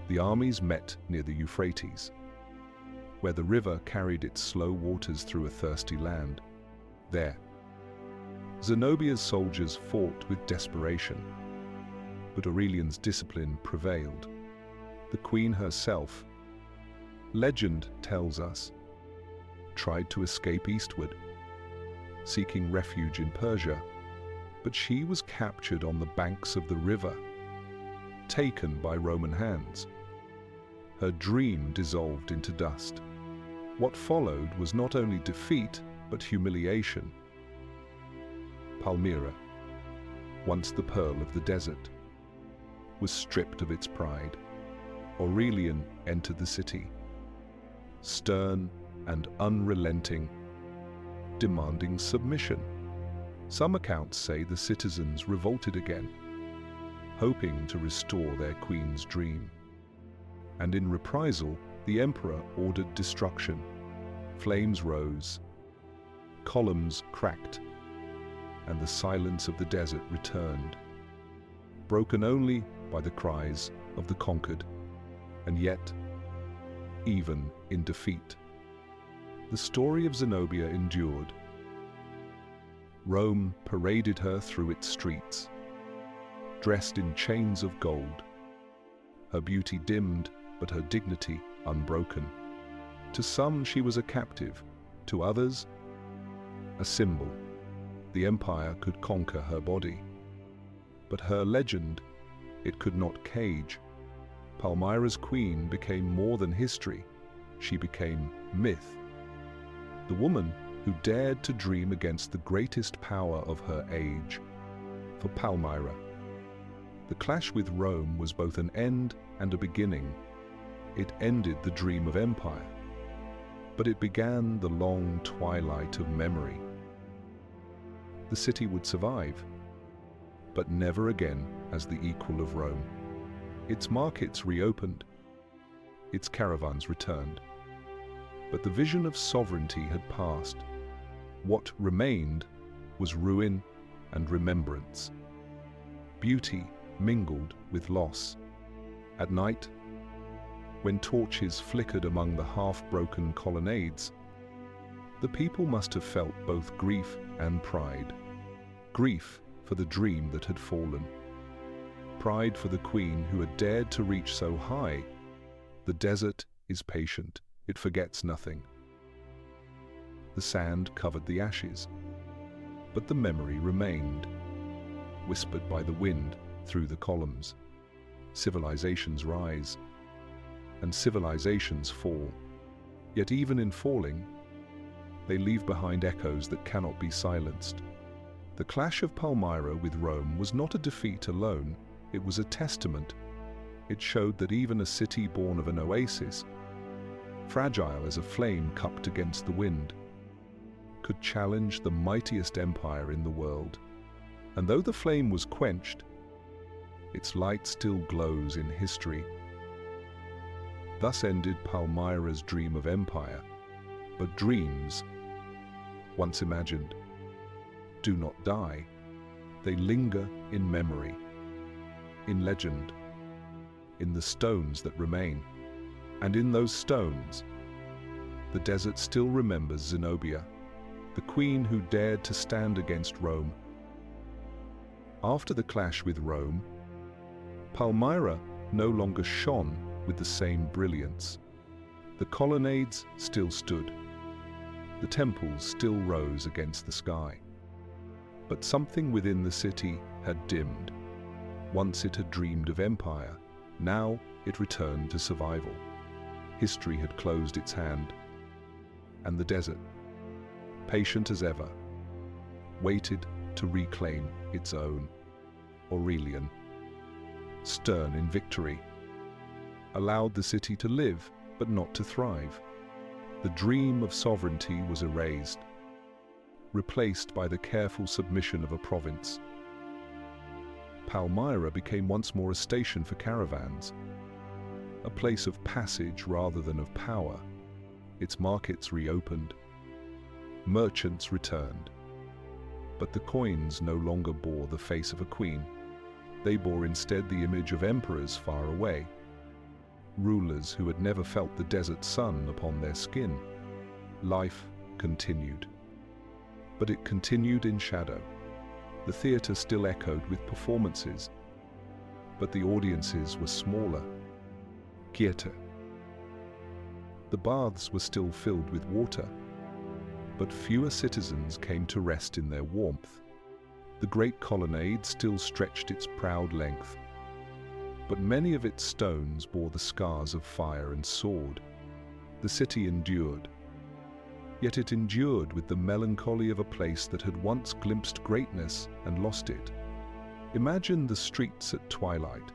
Speaker 1: the armies met near the Euphrates, where the river carried its slow waters through a thirsty land. There, Zenobia's soldiers fought with desperation, but Aurelian's discipline prevailed. The queen herself, legend tells us, tried to escape eastward, seeking refuge in Persia, but she was captured on the banks of the river, taken by Roman hands. Her dream dissolved into dust. What followed was not only defeat, but humiliation. Palmyra, once the pearl of the desert, was stripped of its pride. Aurelian entered the city, stern and unrelenting, demanding submission. Some accounts say the citizens revolted again, hoping to restore their queen's dream. And in reprisal, the emperor ordered destruction. Flames rose, columns cracked, and the silence of the desert returned, broken only by the cries of the conquered. And yet, even in defeat, the story of Zenobia endured. Rome paraded her through its streets, dressed in chains of gold, her beauty dimmed, but her dignity unbroken. To some she was a captive, to others a symbol. The empire could conquer her body, but her legend it could not cage. Palmyra's queen became more than history, she became myth. The woman who dared to dream against the greatest power of her age. For Palmyra, the clash with Rome was both an end and a beginning. It ended the dream of empire, but it began the long twilight of memory. The city would survive, but never again as the equal of Rome. Its markets reopened, its caravans returned. But the vision of sovereignty had passed. What remained was ruin and remembrance. Beauty mingled with loss. At night, when torches flickered among the half-broken colonnades, the people must have felt both grief and pride. Grief for the dream that had fallen. Pride for the queen who had dared to reach so high. The desert is patient, it forgets nothing. The sand covered the ashes, but the memory remained, whispered by the wind through the columns. Civilizations rise, and civilizations fall. Yet even in falling, they leave behind echoes that cannot be silenced. The clash of Palmyra with Rome was not a defeat alone, it was a testament. It showed that even a city born of an oasis, fragile as a flame cupped against the wind, could challenge the mightiest empire in the world. And though the flame was quenched, its light still glows in history. Thus ended Palmyra's dream of empire. But dreams, once imagined, do not die. They linger in memory, in legend, in the stones that remain. And in those stones, the desert still remembers Zenobia, the queen who dared to stand against Rome. After the clash with Rome, Palmyra no longer shone with the same brilliance. The colonnades still stood. The temples still rose against the sky. But something within the city had dimmed. Once it had dreamed of empire, now it returned to survival. History had closed its hand, and the desert, patient as ever, waited to reclaim its own. Aurelian, stern in victory, allowed the city to live, but not to thrive. The dream of sovereignty was erased, replaced by the careful submission of a province. Palmyra became once more a station for caravans, a place of passage rather than of power. Its markets reopened, merchants returned, but the coins no longer bore the face of a queen. They bore instead the image of emperors far away, rulers who had never felt the desert sun upon their skin. Life continued, but it continued in shadow. The theatre still echoed with performances, but the audiences were smaller, quieter. The baths were still filled with water, but fewer citizens came to rest in their warmth. The great colonnade still stretched its proud length, but many of its stones bore the scars of fire and sword. The city endured, yet it endured with the melancholy of a place that had once glimpsed greatness and lost it. Imagine the streets at twilight.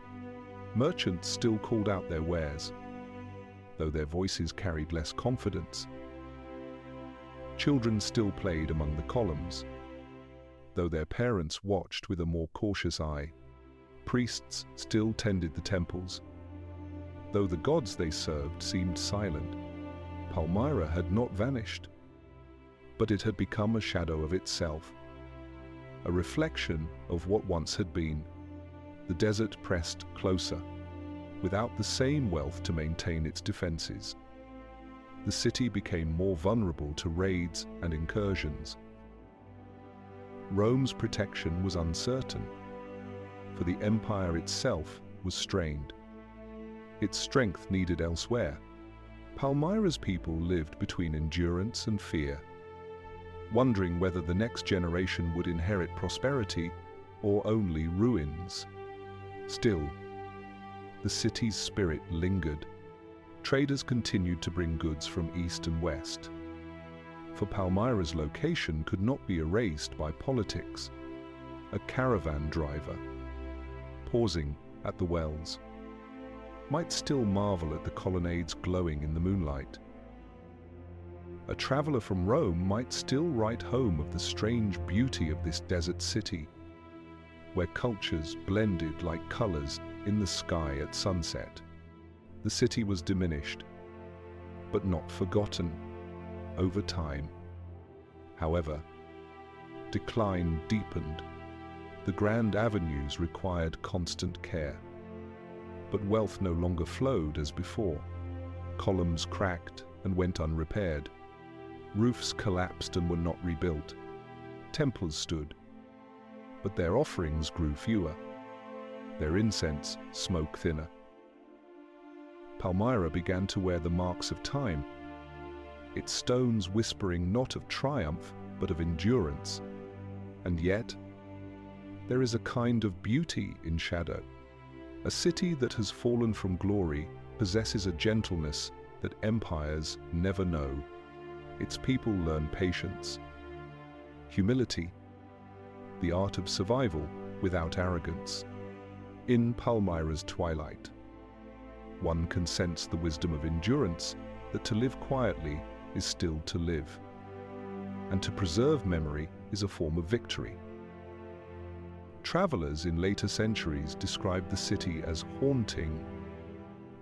Speaker 1: Merchants still called out their wares, though their voices carried less confidence. Children still played among the columns, though their parents watched with a more cautious eye. Priests still tended the temples, though the gods they served seemed silent. Palmyra had not vanished, but it had become a shadow of itself, a reflection of what once had been. The desert pressed closer, without the same wealth to maintain its defenses. The city became more vulnerable to raids and incursions. Rome's protection was uncertain, for the empire itself was strained. Its strength needed elsewhere. Palmyra's people lived between endurance and fear, wondering whether the next generation would inherit prosperity or only ruins. Still, the city's spirit lingered. Traders continued to bring goods from east and west, for Palmyra's location could not be erased by politics. A caravan driver, pausing at the wells, might still marvel at the colonnades glowing in the moonlight. A traveler from Rome might still write home of the strange beauty of this desert city. where cultures blended like colors in the sky at sunset. The city was diminished, but not forgotten, over time. However, decline deepened. The grand avenues required constant care. But wealth no longer flowed as before. Columns cracked and went unrepaired. Roofs collapsed and were not rebuilt. Temples stood, but their offerings grew fewer. Their incense smoke thinner. Palmyra began to wear the marks of time, its stones whispering not of triumph, but of endurance. And yet, there is a kind of beauty in shadow. A city that has fallen from glory possesses a gentleness that empires never know. Its people learn patience, humility, the art of survival without arrogance. In Palmyra's twilight, one can sense the wisdom of endurance, that to live quietly is still to live, and to preserve memory is a form of victory. Travelers in later centuries described the city as haunting,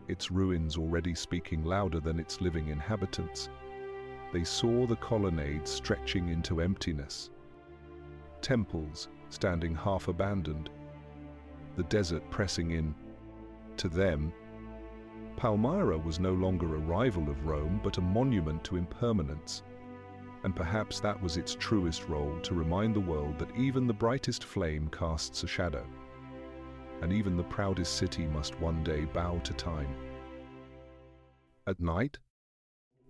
Speaker 1: its ruins already speaking louder than its living inhabitants. They saw the colonnades stretching into emptiness, temples standing half abandoned, the desert pressing in. To them, Palmyra was no longer a rival of Rome, but a monument to impermanence. And perhaps that was its truest role, to remind the world that even the brightest flame casts a shadow, and even the proudest city must one day bow to time. At night,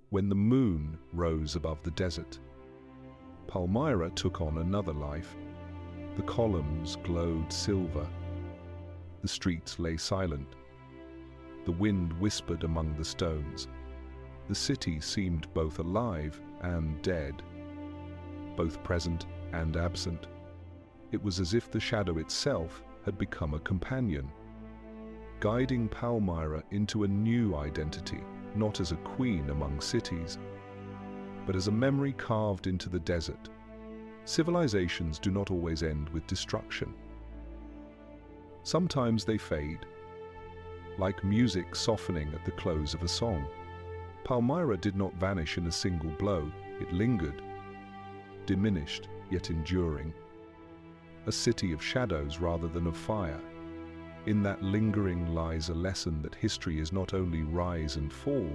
Speaker 1: when the moon rose above the desert, Palmyra took on another life. The columns glowed silver. The streets lay silent. The wind whispered among the stones. The city seemed both alive and dead, both present and absent. It was as if the shadow itself had become a companion, guiding Palmyra into a new identity, not as a queen among cities, but as a memory carved into the desert. Civilizations do not always end with destruction. Sometimes they fade, like music softening at the close of a song. Palmyra did not vanish in a single blow. It lingered, diminished yet enduring. A city of shadows rather than of fire. In that lingering lies a lesson that history is not only rise and fall,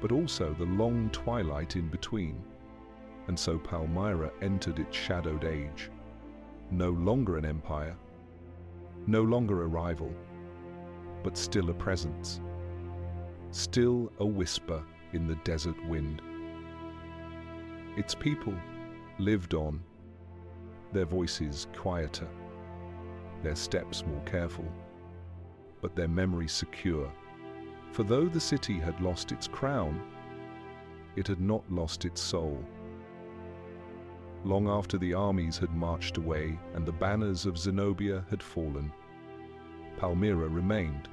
Speaker 1: but also the long twilight in between. And so Palmyra entered its shadowed age. No longer an empire, no longer a rival, but still a presence. Still a whisper in the desert wind. Its people lived on, their voices quieter, their steps more careful, but their memory secure. For though the city had lost its crown, it had not lost its soul. Long after the armies had marched away and the banners of Zenobia had fallen, Palmyra remained,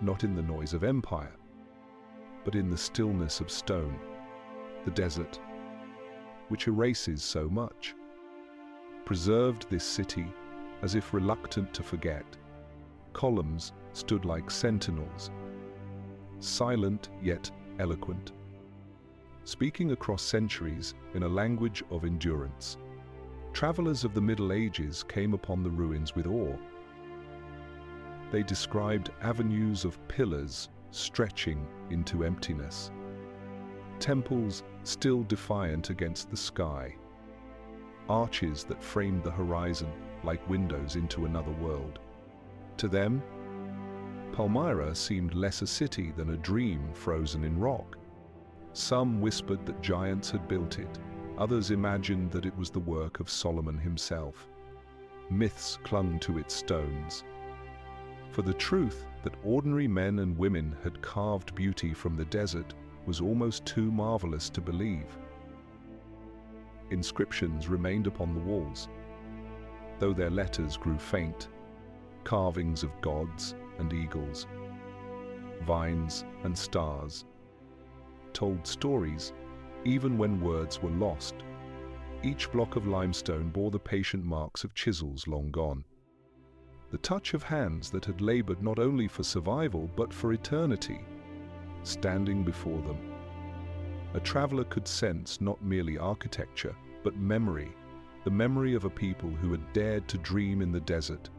Speaker 1: not in the noise of empire, but in the stillness of stone, the desert, which erases so much, preserved this city as if reluctant to forget. Columns stood like sentinels, silent yet eloquent, speaking across centuries in a language of endurance. Travelers of the Middle Ages came upon the ruins with awe. They described avenues of pillars stretching into emptiness, temples still defiant against the sky, arches that framed the horizon like windows into another world. To them, Palmyra seemed less a city than a dream frozen in rock. Some whispered that giants had built it, others imagined that it was the work of Solomon himself. Myths clung to its stones. For the truth that ordinary men and women had carved beauty from the desert was almost too marvelous to believe. Inscriptions remained upon the walls, though their letters grew faint, carvings of gods and eagles, vines and stars, told stories even when words were lost. Each block of limestone bore the patient marks of chisels long gone, the touch of hands that had labored not only for survival but for eternity, standing before them. A traveler could sense not merely architecture, but memory, the memory of a people who had dared to dream in the desert.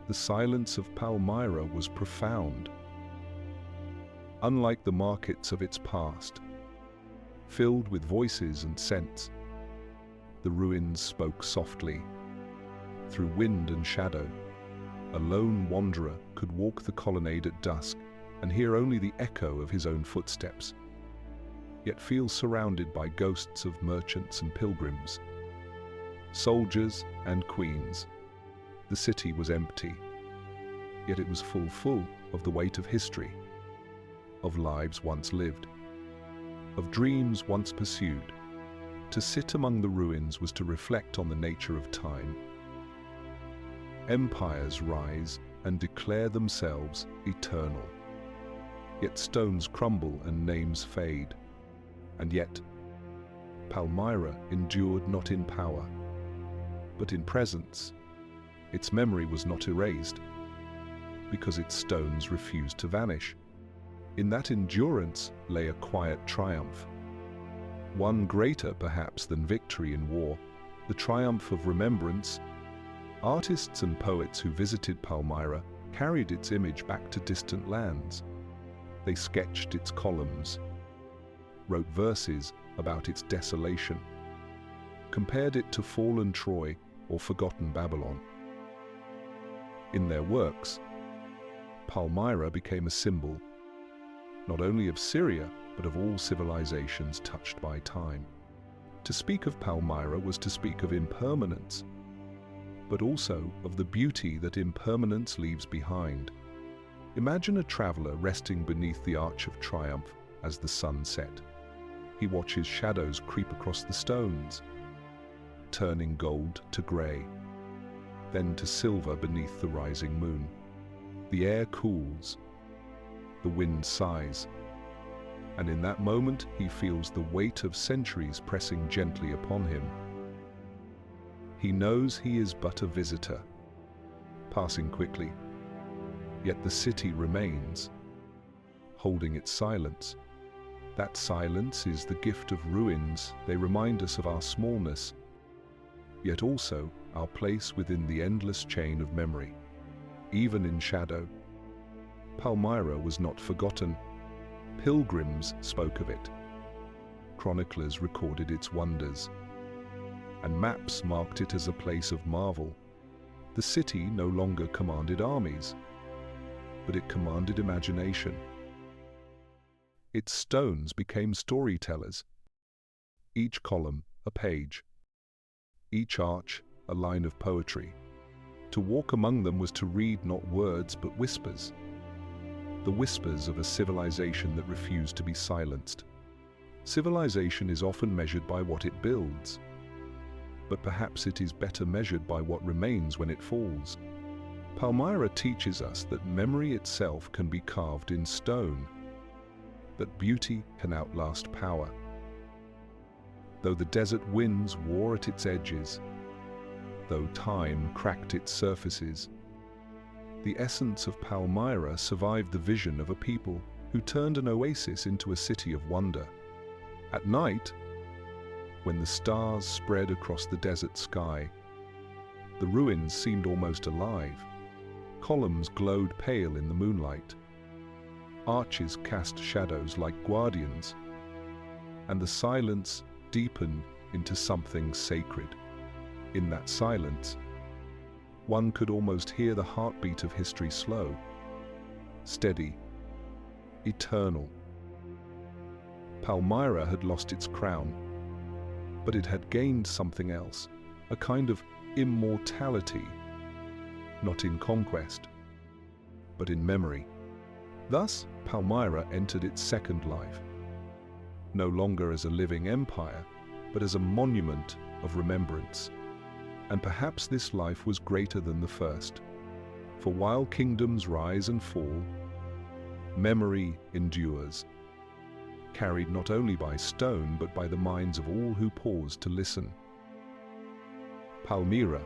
Speaker 1: The silence of Palmyra was profound. Unlike the markets of its past, filled with voices and scents, the ruins spoke softly. Through wind and shadow, a lone wanderer could walk the colonnade at dusk and hear only the echo of his own footsteps, yet feel surrounded by ghosts of merchants and pilgrims, soldiers and queens. The city was empty, yet it was full of the weight of history, of lives once lived, of dreams once pursued. To sit among the ruins was to reflect on the nature of time. Empires rise and declare themselves eternal. Yet stones crumble and names fade. And yet, Palmyra endured not in power, but in presence. Its memory was not erased, because its stones refused to vanish. In that endurance lay a quiet triumph, one greater perhaps than victory in war, the triumph of remembrance. Artists and poets who visited Palmyra carried its image back to distant lands. They sketched its columns, wrote verses about its desolation, compared it to fallen Troy or forgotten Babylon. In their works, Palmyra became a symbol, not only of Syria, but of all civilizations touched by time. To speak of Palmyra was to speak of impermanence, but also of the beauty that impermanence leaves behind. Imagine a traveler resting beneath the Arch of Triumph as the sun set. He watches shadows creep across the stones, turning gold to grey, then to silver beneath the rising moon. The air cools, the wind sighs, and in that moment he feels the weight of centuries pressing gently upon him. He knows he is but a visitor, passing quickly, yet the city remains, holding its silence. That silence is the gift of ruins. They remind us of our smallness, yet also our place within the endless chain of memory. Even in shadow, Palmyra was not forgotten. Pilgrims spoke of it. Chroniclers recorded its wonders, and maps marked it as a place of marvel. The city no longer commanded armies, but it commanded imagination. Its stones became storytellers, each column a page, each arch a line of poetry. To walk among them was to read not words but whispers, the whispers of a civilization that refused to be silenced. Civilization is often measured by what it builds, but perhaps it is better measured by what remains when it falls. Palmyra teaches us that memory itself can be carved in stone, that beauty can outlast power. Though the desert winds wore at its edges, though time cracked its surfaces, the essence of Palmyra survived the vision of a people who turned an oasis into a city of wonder. At night, when the stars spread across the desert sky, the ruins seemed almost alive. Columns glowed pale in the moonlight. Arches cast shadows like guardians, and the silence deepened into something sacred. In that silence, one could almost hear the heartbeat of history slow, steady, eternal. Palmyra had lost its crown, but it had gained something else, a kind of immortality, not in conquest, but in memory. Thus, Palmyra entered its second life, no longer as a living empire, but as a monument of remembrance. And perhaps this life was greater than the first, for while kingdoms rise and fall, memory endures, carried not only by stone but by the minds of all who pause to listen. Palmyra,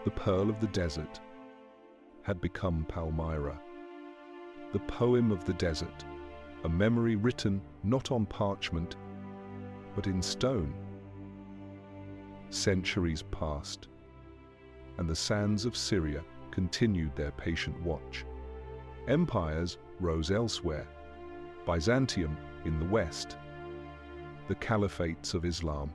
Speaker 1: the pearl of the desert, had become Palmyra, the poem of the desert, a memory written not on parchment, but in stone. Centuries passed, and the sands of Syria continued their patient watch. Empires rose elsewhere, Byzantium in the west, the caliphates of Islam,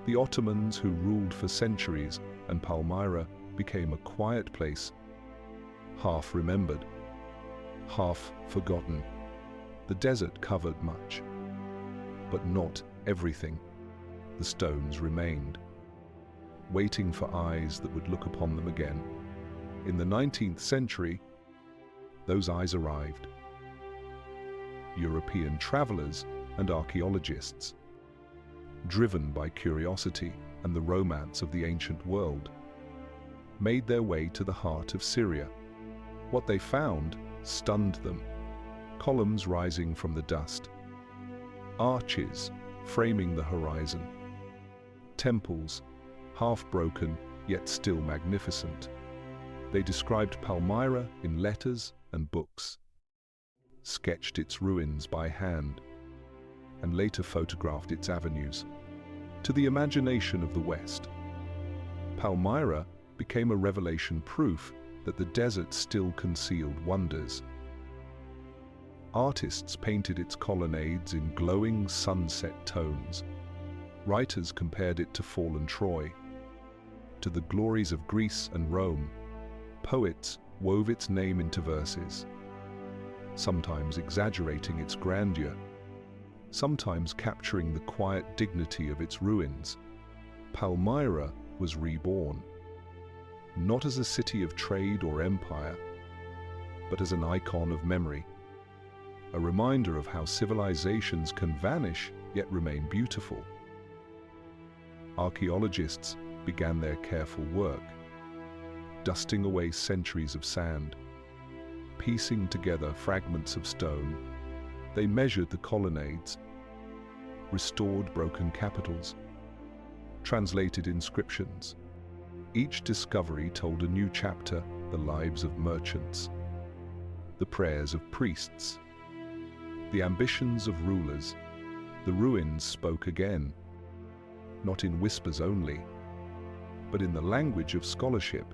Speaker 1: the Ottomans who ruled for centuries, and Palmyra became a quiet place, half remembered, half forgotten. The desert covered much, but not everything. The stones remained, waiting for eyes that would look upon them again. In the 19th century, those eyes arrived. European travelers and archaeologists, driven by curiosity and the romance of the ancient world, made their way to the heart of Syria. What they found stunned them. Columns rising from the dust, arches framing the horizon, temples half broken yet still magnificent. They described Palmyra in letters and books, sketched its ruins by hand, and later photographed its avenues. To the imagination of the West, Palmyra became a revelation, proof that the desert still concealed wonders. Artists painted its colonnades in glowing sunset tones. Writers compared it to fallen Troy, to the glories of Greece and Rome. Poets wove its name into verses, sometimes exaggerating its grandeur, sometimes capturing the quiet dignity of its ruins. Palmyra was reborn, not as a city of trade or empire, but as an icon of memory, a reminder of how civilizations can vanish yet remain beautiful. Archaeologists began their careful work, dusting away centuries of sand, piecing together fragments of stone. They measured the colonnades, restored broken capitals, translated inscriptions. Each discovery told a new chapter: the lives of merchants, the prayers of priests, the ambitions of rulers. The ruins spoke again, not in whispers only, but in the language of scholarship.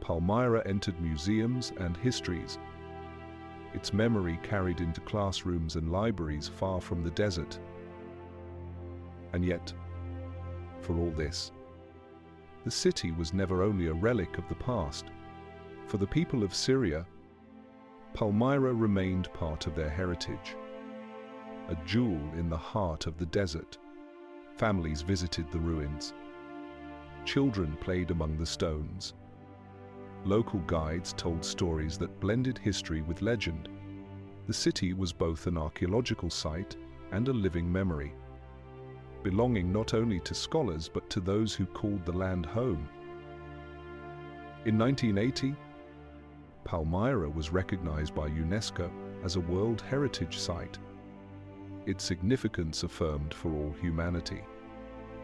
Speaker 1: Palmyra entered museums and histories, its memory carried into classrooms and libraries far from the desert. And yet, for all this, the city was never only a relic of the past. For the people of Syria, Palmyra remained part of their heritage, a jewel in the heart of the desert. Families visited the ruins. Children played among the stones. Local guides told stories that blended history with legend. The city was both an archaeological site and a living memory, belonging not only to scholars but to those who called the land home. In 1980, Palmyra was recognized by UNESCO as a World Heritage Site, its significance affirmed for all humanity.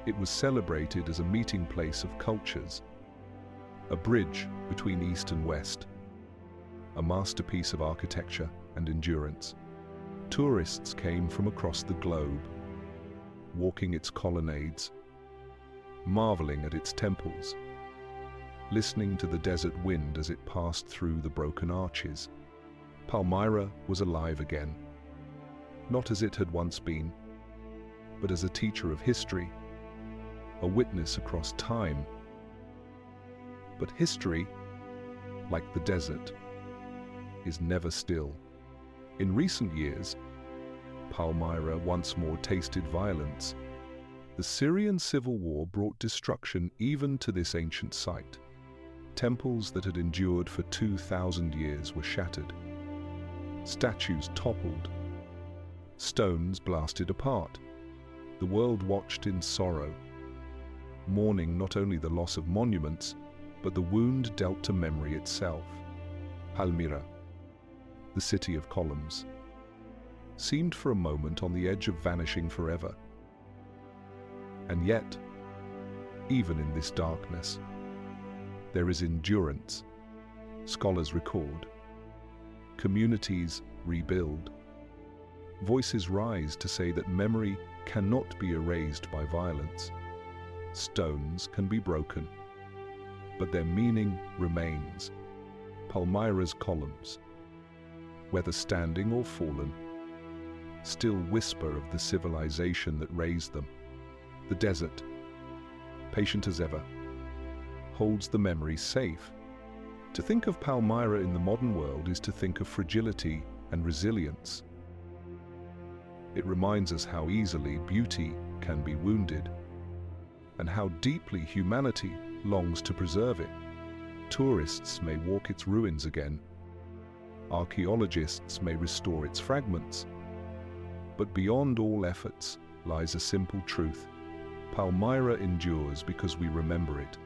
Speaker 1: It was celebrated as a meeting place of cultures, a bridge between East and West, a masterpiece of architecture and endurance. Tourists came from across the globe, walking its colonnades, marveling at its temples, listening to the desert wind as it passed through the broken arches. Palmyra was alive again, not as it had once been, but as a teacher of history, a witness across time. But history, like the desert, is never still. In recent years, Palmyra once more tasted violence. The Syrian civil war brought destruction even to this ancient site. Temples that had endured for 2,000 years were shattered. Statues toppled. Stones blasted apart. The world watched in sorrow, mourning not only the loss of monuments, but the wound dealt to memory itself. Palmyra, the city of columns, seemed for a moment on the edge of vanishing forever. And yet, even in this darkness. There is endurance, scholars record. Communities rebuild. Voices rise to say that memory cannot be erased by violence. Stones can be broken, but their meaning remains. Palmyra's columns, whether standing or fallen, still whisper of the civilization that raised them. The desert, patient as ever, holds the memory safe. To think of Palmyra in the modern world is to think of fragility and resilience. It reminds us how easily beauty can be wounded, and how deeply humanity longs to preserve it. Tourists may walk its ruins again. Archaeologists may restore its fragments. But beyond all efforts lies a simple truth. Palmyra endures because we remember it.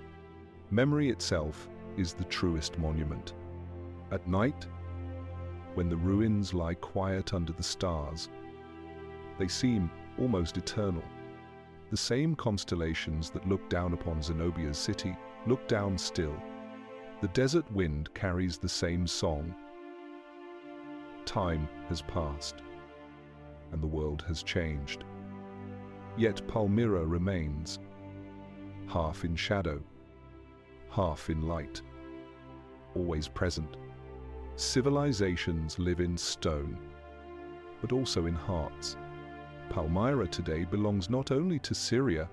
Speaker 1: Memory itself is the truest monument. At night, when the ruins lie quiet under the stars, they seem almost eternal. The same constellations that look down upon Zenobia's city look down still. The desert wind carries the same song. Time has passed, and the world has changed. Yet Palmyra remains, half in shadow, half in light, always present. Civilizations live in stone, but also in hearts. Palmyra today belongs not only to Syria,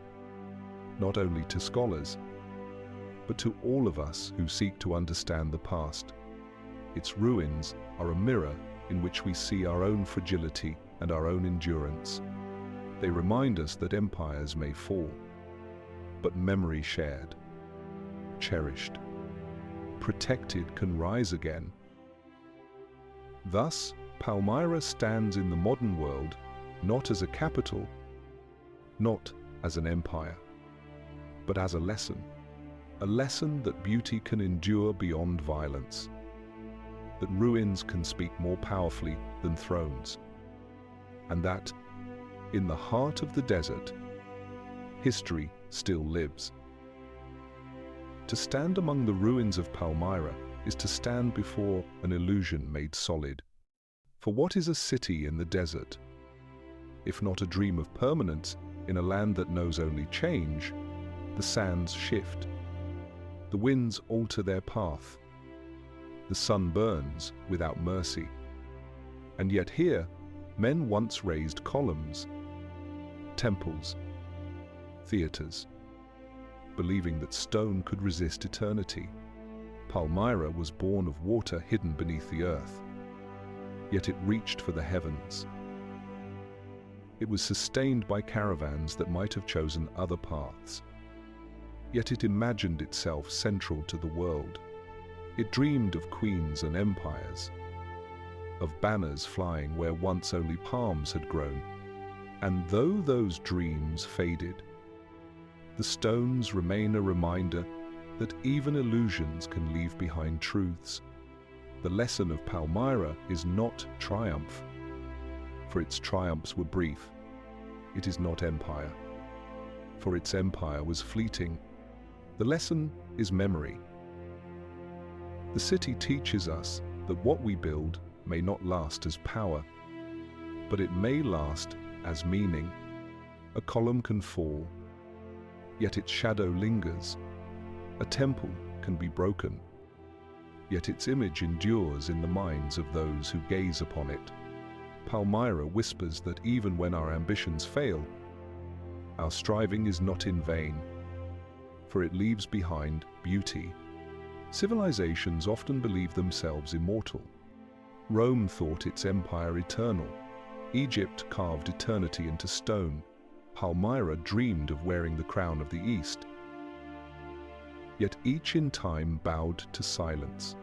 Speaker 1: not only to scholars, but to all of us who seek to understand the past. Its ruins are a mirror in which we see our own fragility and our own endurance. They remind us that empires may fall, but memory shared, cherished, protected can rise again. Thus, Palmyra stands in the modern world not as a capital, not as an empire, but as a lesson that beauty can endure beyond violence, that ruins can speak more powerfully than thrones, and that, in the heart of the desert, history still lives. To stand among the ruins of Palmyra is to stand before an illusion made solid. For what is a city in the desert, if not a dream of permanence in a land that knows only change? The sands shift. The winds alter their path. The sun burns without mercy. And yet here, men once raised columns, temples, theaters, believing that stone could resist eternity. Palmyra was born of water hidden beneath the earth, yet it reached for the heavens. It was sustained by caravans that might have chosen other paths, yet it imagined itself central to the world. It dreamed of queens and empires, of banners flying where once only palms had grown. And though those dreams faded, the stones remain a reminder that even illusions can leave behind truths. The lesson of Palmyra is not triumph, for its triumphs were brief. It is not empire, for its empire was fleeting. The lesson is memory. The city teaches us that what we build may not last as power, but it may last as meaning. A column can fall, yet its shadow lingers. A temple can be broken, yet its image endures in the minds of those who gaze upon it. Palmyra whispers that even when our ambitions fail, our striving is not in vain, for it leaves behind beauty. Civilizations often believe themselves immortal. Rome thought its empire eternal. Egypt carved eternity into stone. Palmyra dreamed of wearing the crown of the East. Yet each in time bowed to silence.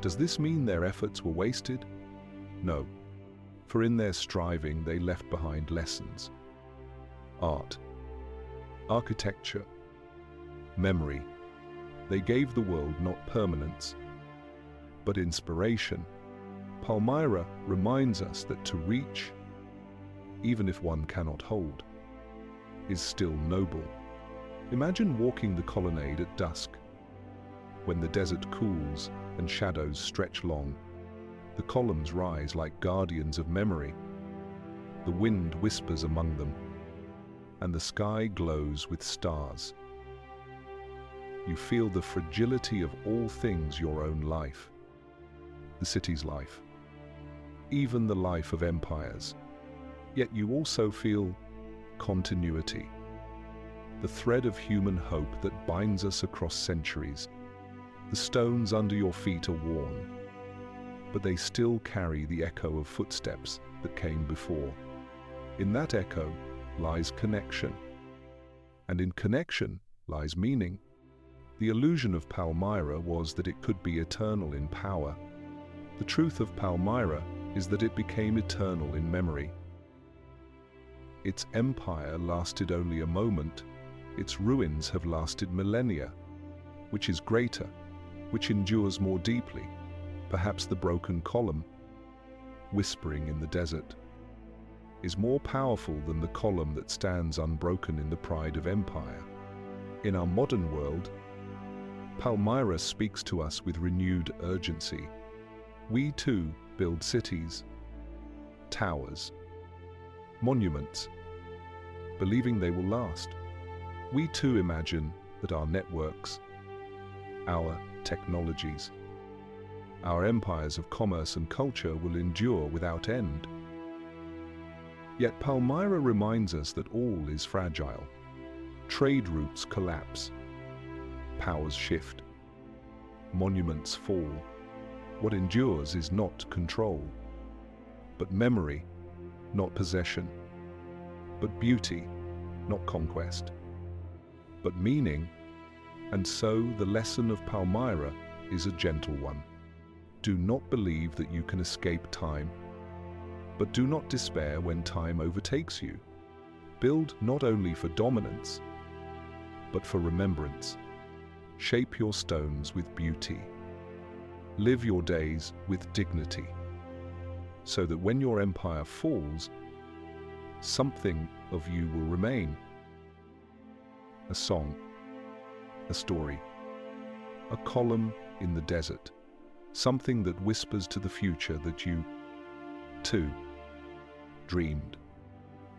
Speaker 1: Does this mean their efforts were wasted? No, for in their striving they left behind lessons. Art, architecture, memory. They gave the world not permanence, but inspiration. Palmyra reminds us that to reach, even if one cannot hold, is still noble. Imagine walking the colonnade at dusk. When the desert cools and shadows stretch long, the columns rise like guardians of memory. The wind whispers among them, and the sky glows with stars. You feel the fragility of all things, your own life, the city's life, even the life of empires. Yet you also feel continuity, the thread of human hope that binds us across centuries. The stones under your feet are worn, but they still carry the echo of footsteps that came before. In that echo lies connection, and in connection lies meaning. The illusion of Palmyra was that it could be eternal in power. The truth of Palmyra is that it became eternal in memory. Its empire lasted only a moment. Its ruins have lasted millennia. Which is greater? Which endures more deeply? Perhaps the broken column, whispering in the desert, is more powerful than the column that stands unbroken in the pride of empire. In our modern world, Palmyra speaks to us with renewed urgency. We too build cities, towers, monuments, believing they will last. We too imagine that our networks, our technologies, our empires of commerce and culture will endure without end. Yet Palmyra reminds us that all is fragile. Trade routes collapse, powers shift, monuments fall. What endures is not control, but memory, not possession, but beauty, not conquest, but meaning. And so the lesson of Palmyra is a gentle one. Do not believe that you can escape time, but do not despair when time overtakes you. Build not only for dominance, but for remembrance. Shape your stones with beauty. Live your days with dignity, so that when your empire falls, something of you will remain. A song, a story, a column in the desert, something that whispers to the future that you, too, dreamed.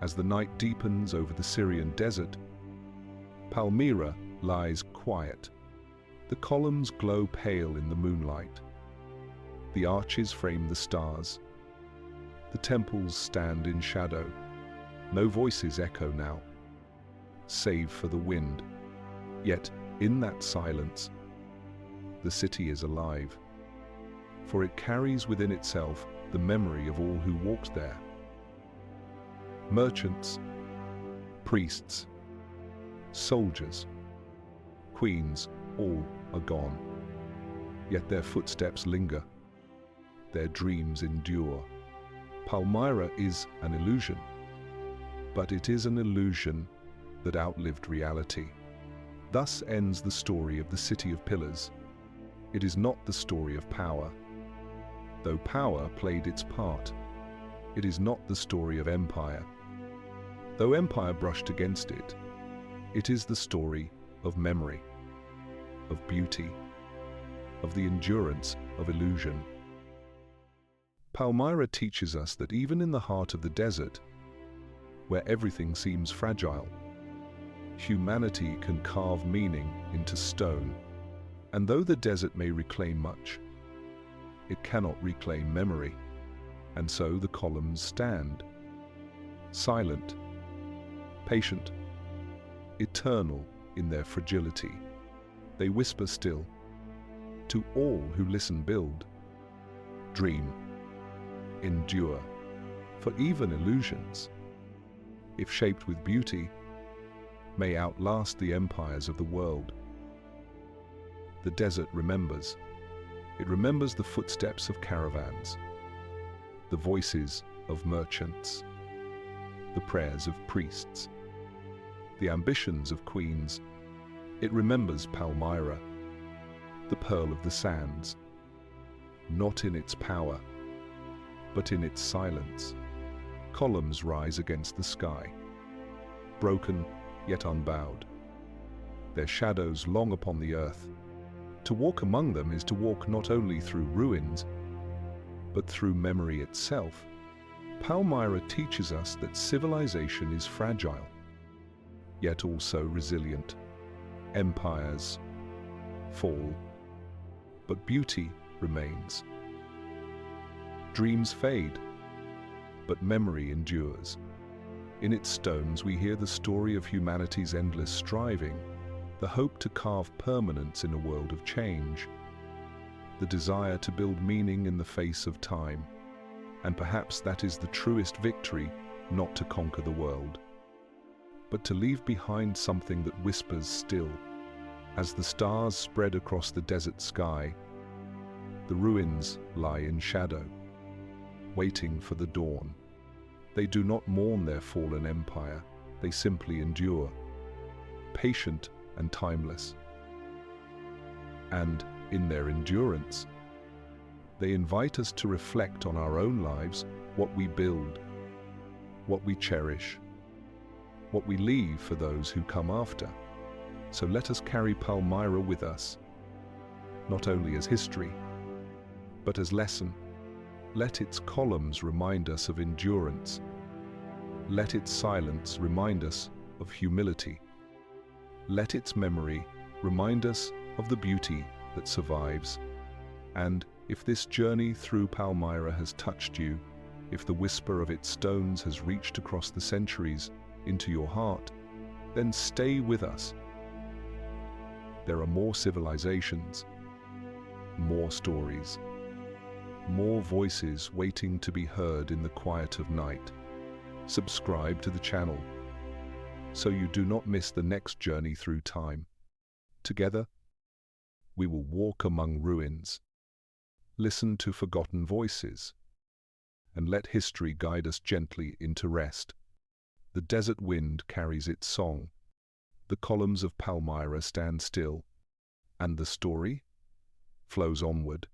Speaker 1: As the night deepens over the Syrian desert, Palmyra lies quiet. The columns glow pale in the moonlight. The arches frame the stars. The temples stand in shadow. No voices echo now, save for the wind. Yet, in that silence, the city is alive, for it carries within itself the memory of all who walked there. Merchants, priests, soldiers, queens, all are gone. Yet their footsteps linger, their dreams endure. Palmyra is an illusion, but it is an illusion that outlived reality. Thus ends the story of the City of Pillars. It is not the story of power, though power played its part. It is not the story of empire, though empire brushed against it. It is the story of memory, of beauty, of the endurance of illusion. Palmyra teaches us that even in the heart of the desert, where everything seems fragile, humanity can carve meaning into stone. And though the desert may reclaim much, it cannot reclaim memory. And so the columns stand, silent, patient, eternal in their fragility. They whisper still, to all who listen, build, dream, endure. For even illusions, if shaped with beauty, may outlast the empires of the world. The desert remembers. It remembers the footsteps of caravans, the voices of merchants, the prayers of priests, the ambitions of queens. It remembers Palmyra, the pearl of the sands, not in its power, but in its silence. Columns rise against the sky, broken yet unbowed. their shadows long upon the earth. To walk among them is to walk not only through ruins, but through memory itself. Palmyra teaches us that civilization is fragile, yet also resilient. Empires fall, but beauty remains. Dreams fade, but memory endures. In its stones we hear the story of humanity's endless striving, the hope to carve permanence in a world of change, the desire to build meaning in the face of time. And perhaps that is the truest victory, not to conquer the world, but to leave behind something that whispers still. As the stars spread across the desert sky, the ruins lie in shadow, waiting for the dawn. They do not mourn their fallen empire, they simply endure, patient and timeless. And in their endurance, they invite us to reflect on our own lives, what we build, what we cherish, what we leave for those who come after. So let us carry Palmyra with us, not only as history, but as lesson. Let its columns remind us of endurance. Let its silence remind us of humility. Let its memory remind us of the beauty that survives. And if this journey through Palmyra has touched you, if the whisper of its stones has reached across the centuries into your heart, then stay with us. There are more civilizations, more stories, more voices waiting to be heard in the quiet of night. Subscribe to the channel so you do not miss the next journey through time. Together, we will walk among ruins, listen to forgotten voices, and let history guide us gently into rest. The desert wind carries its song, the columns of Palmyra stand still, and the story flows onward.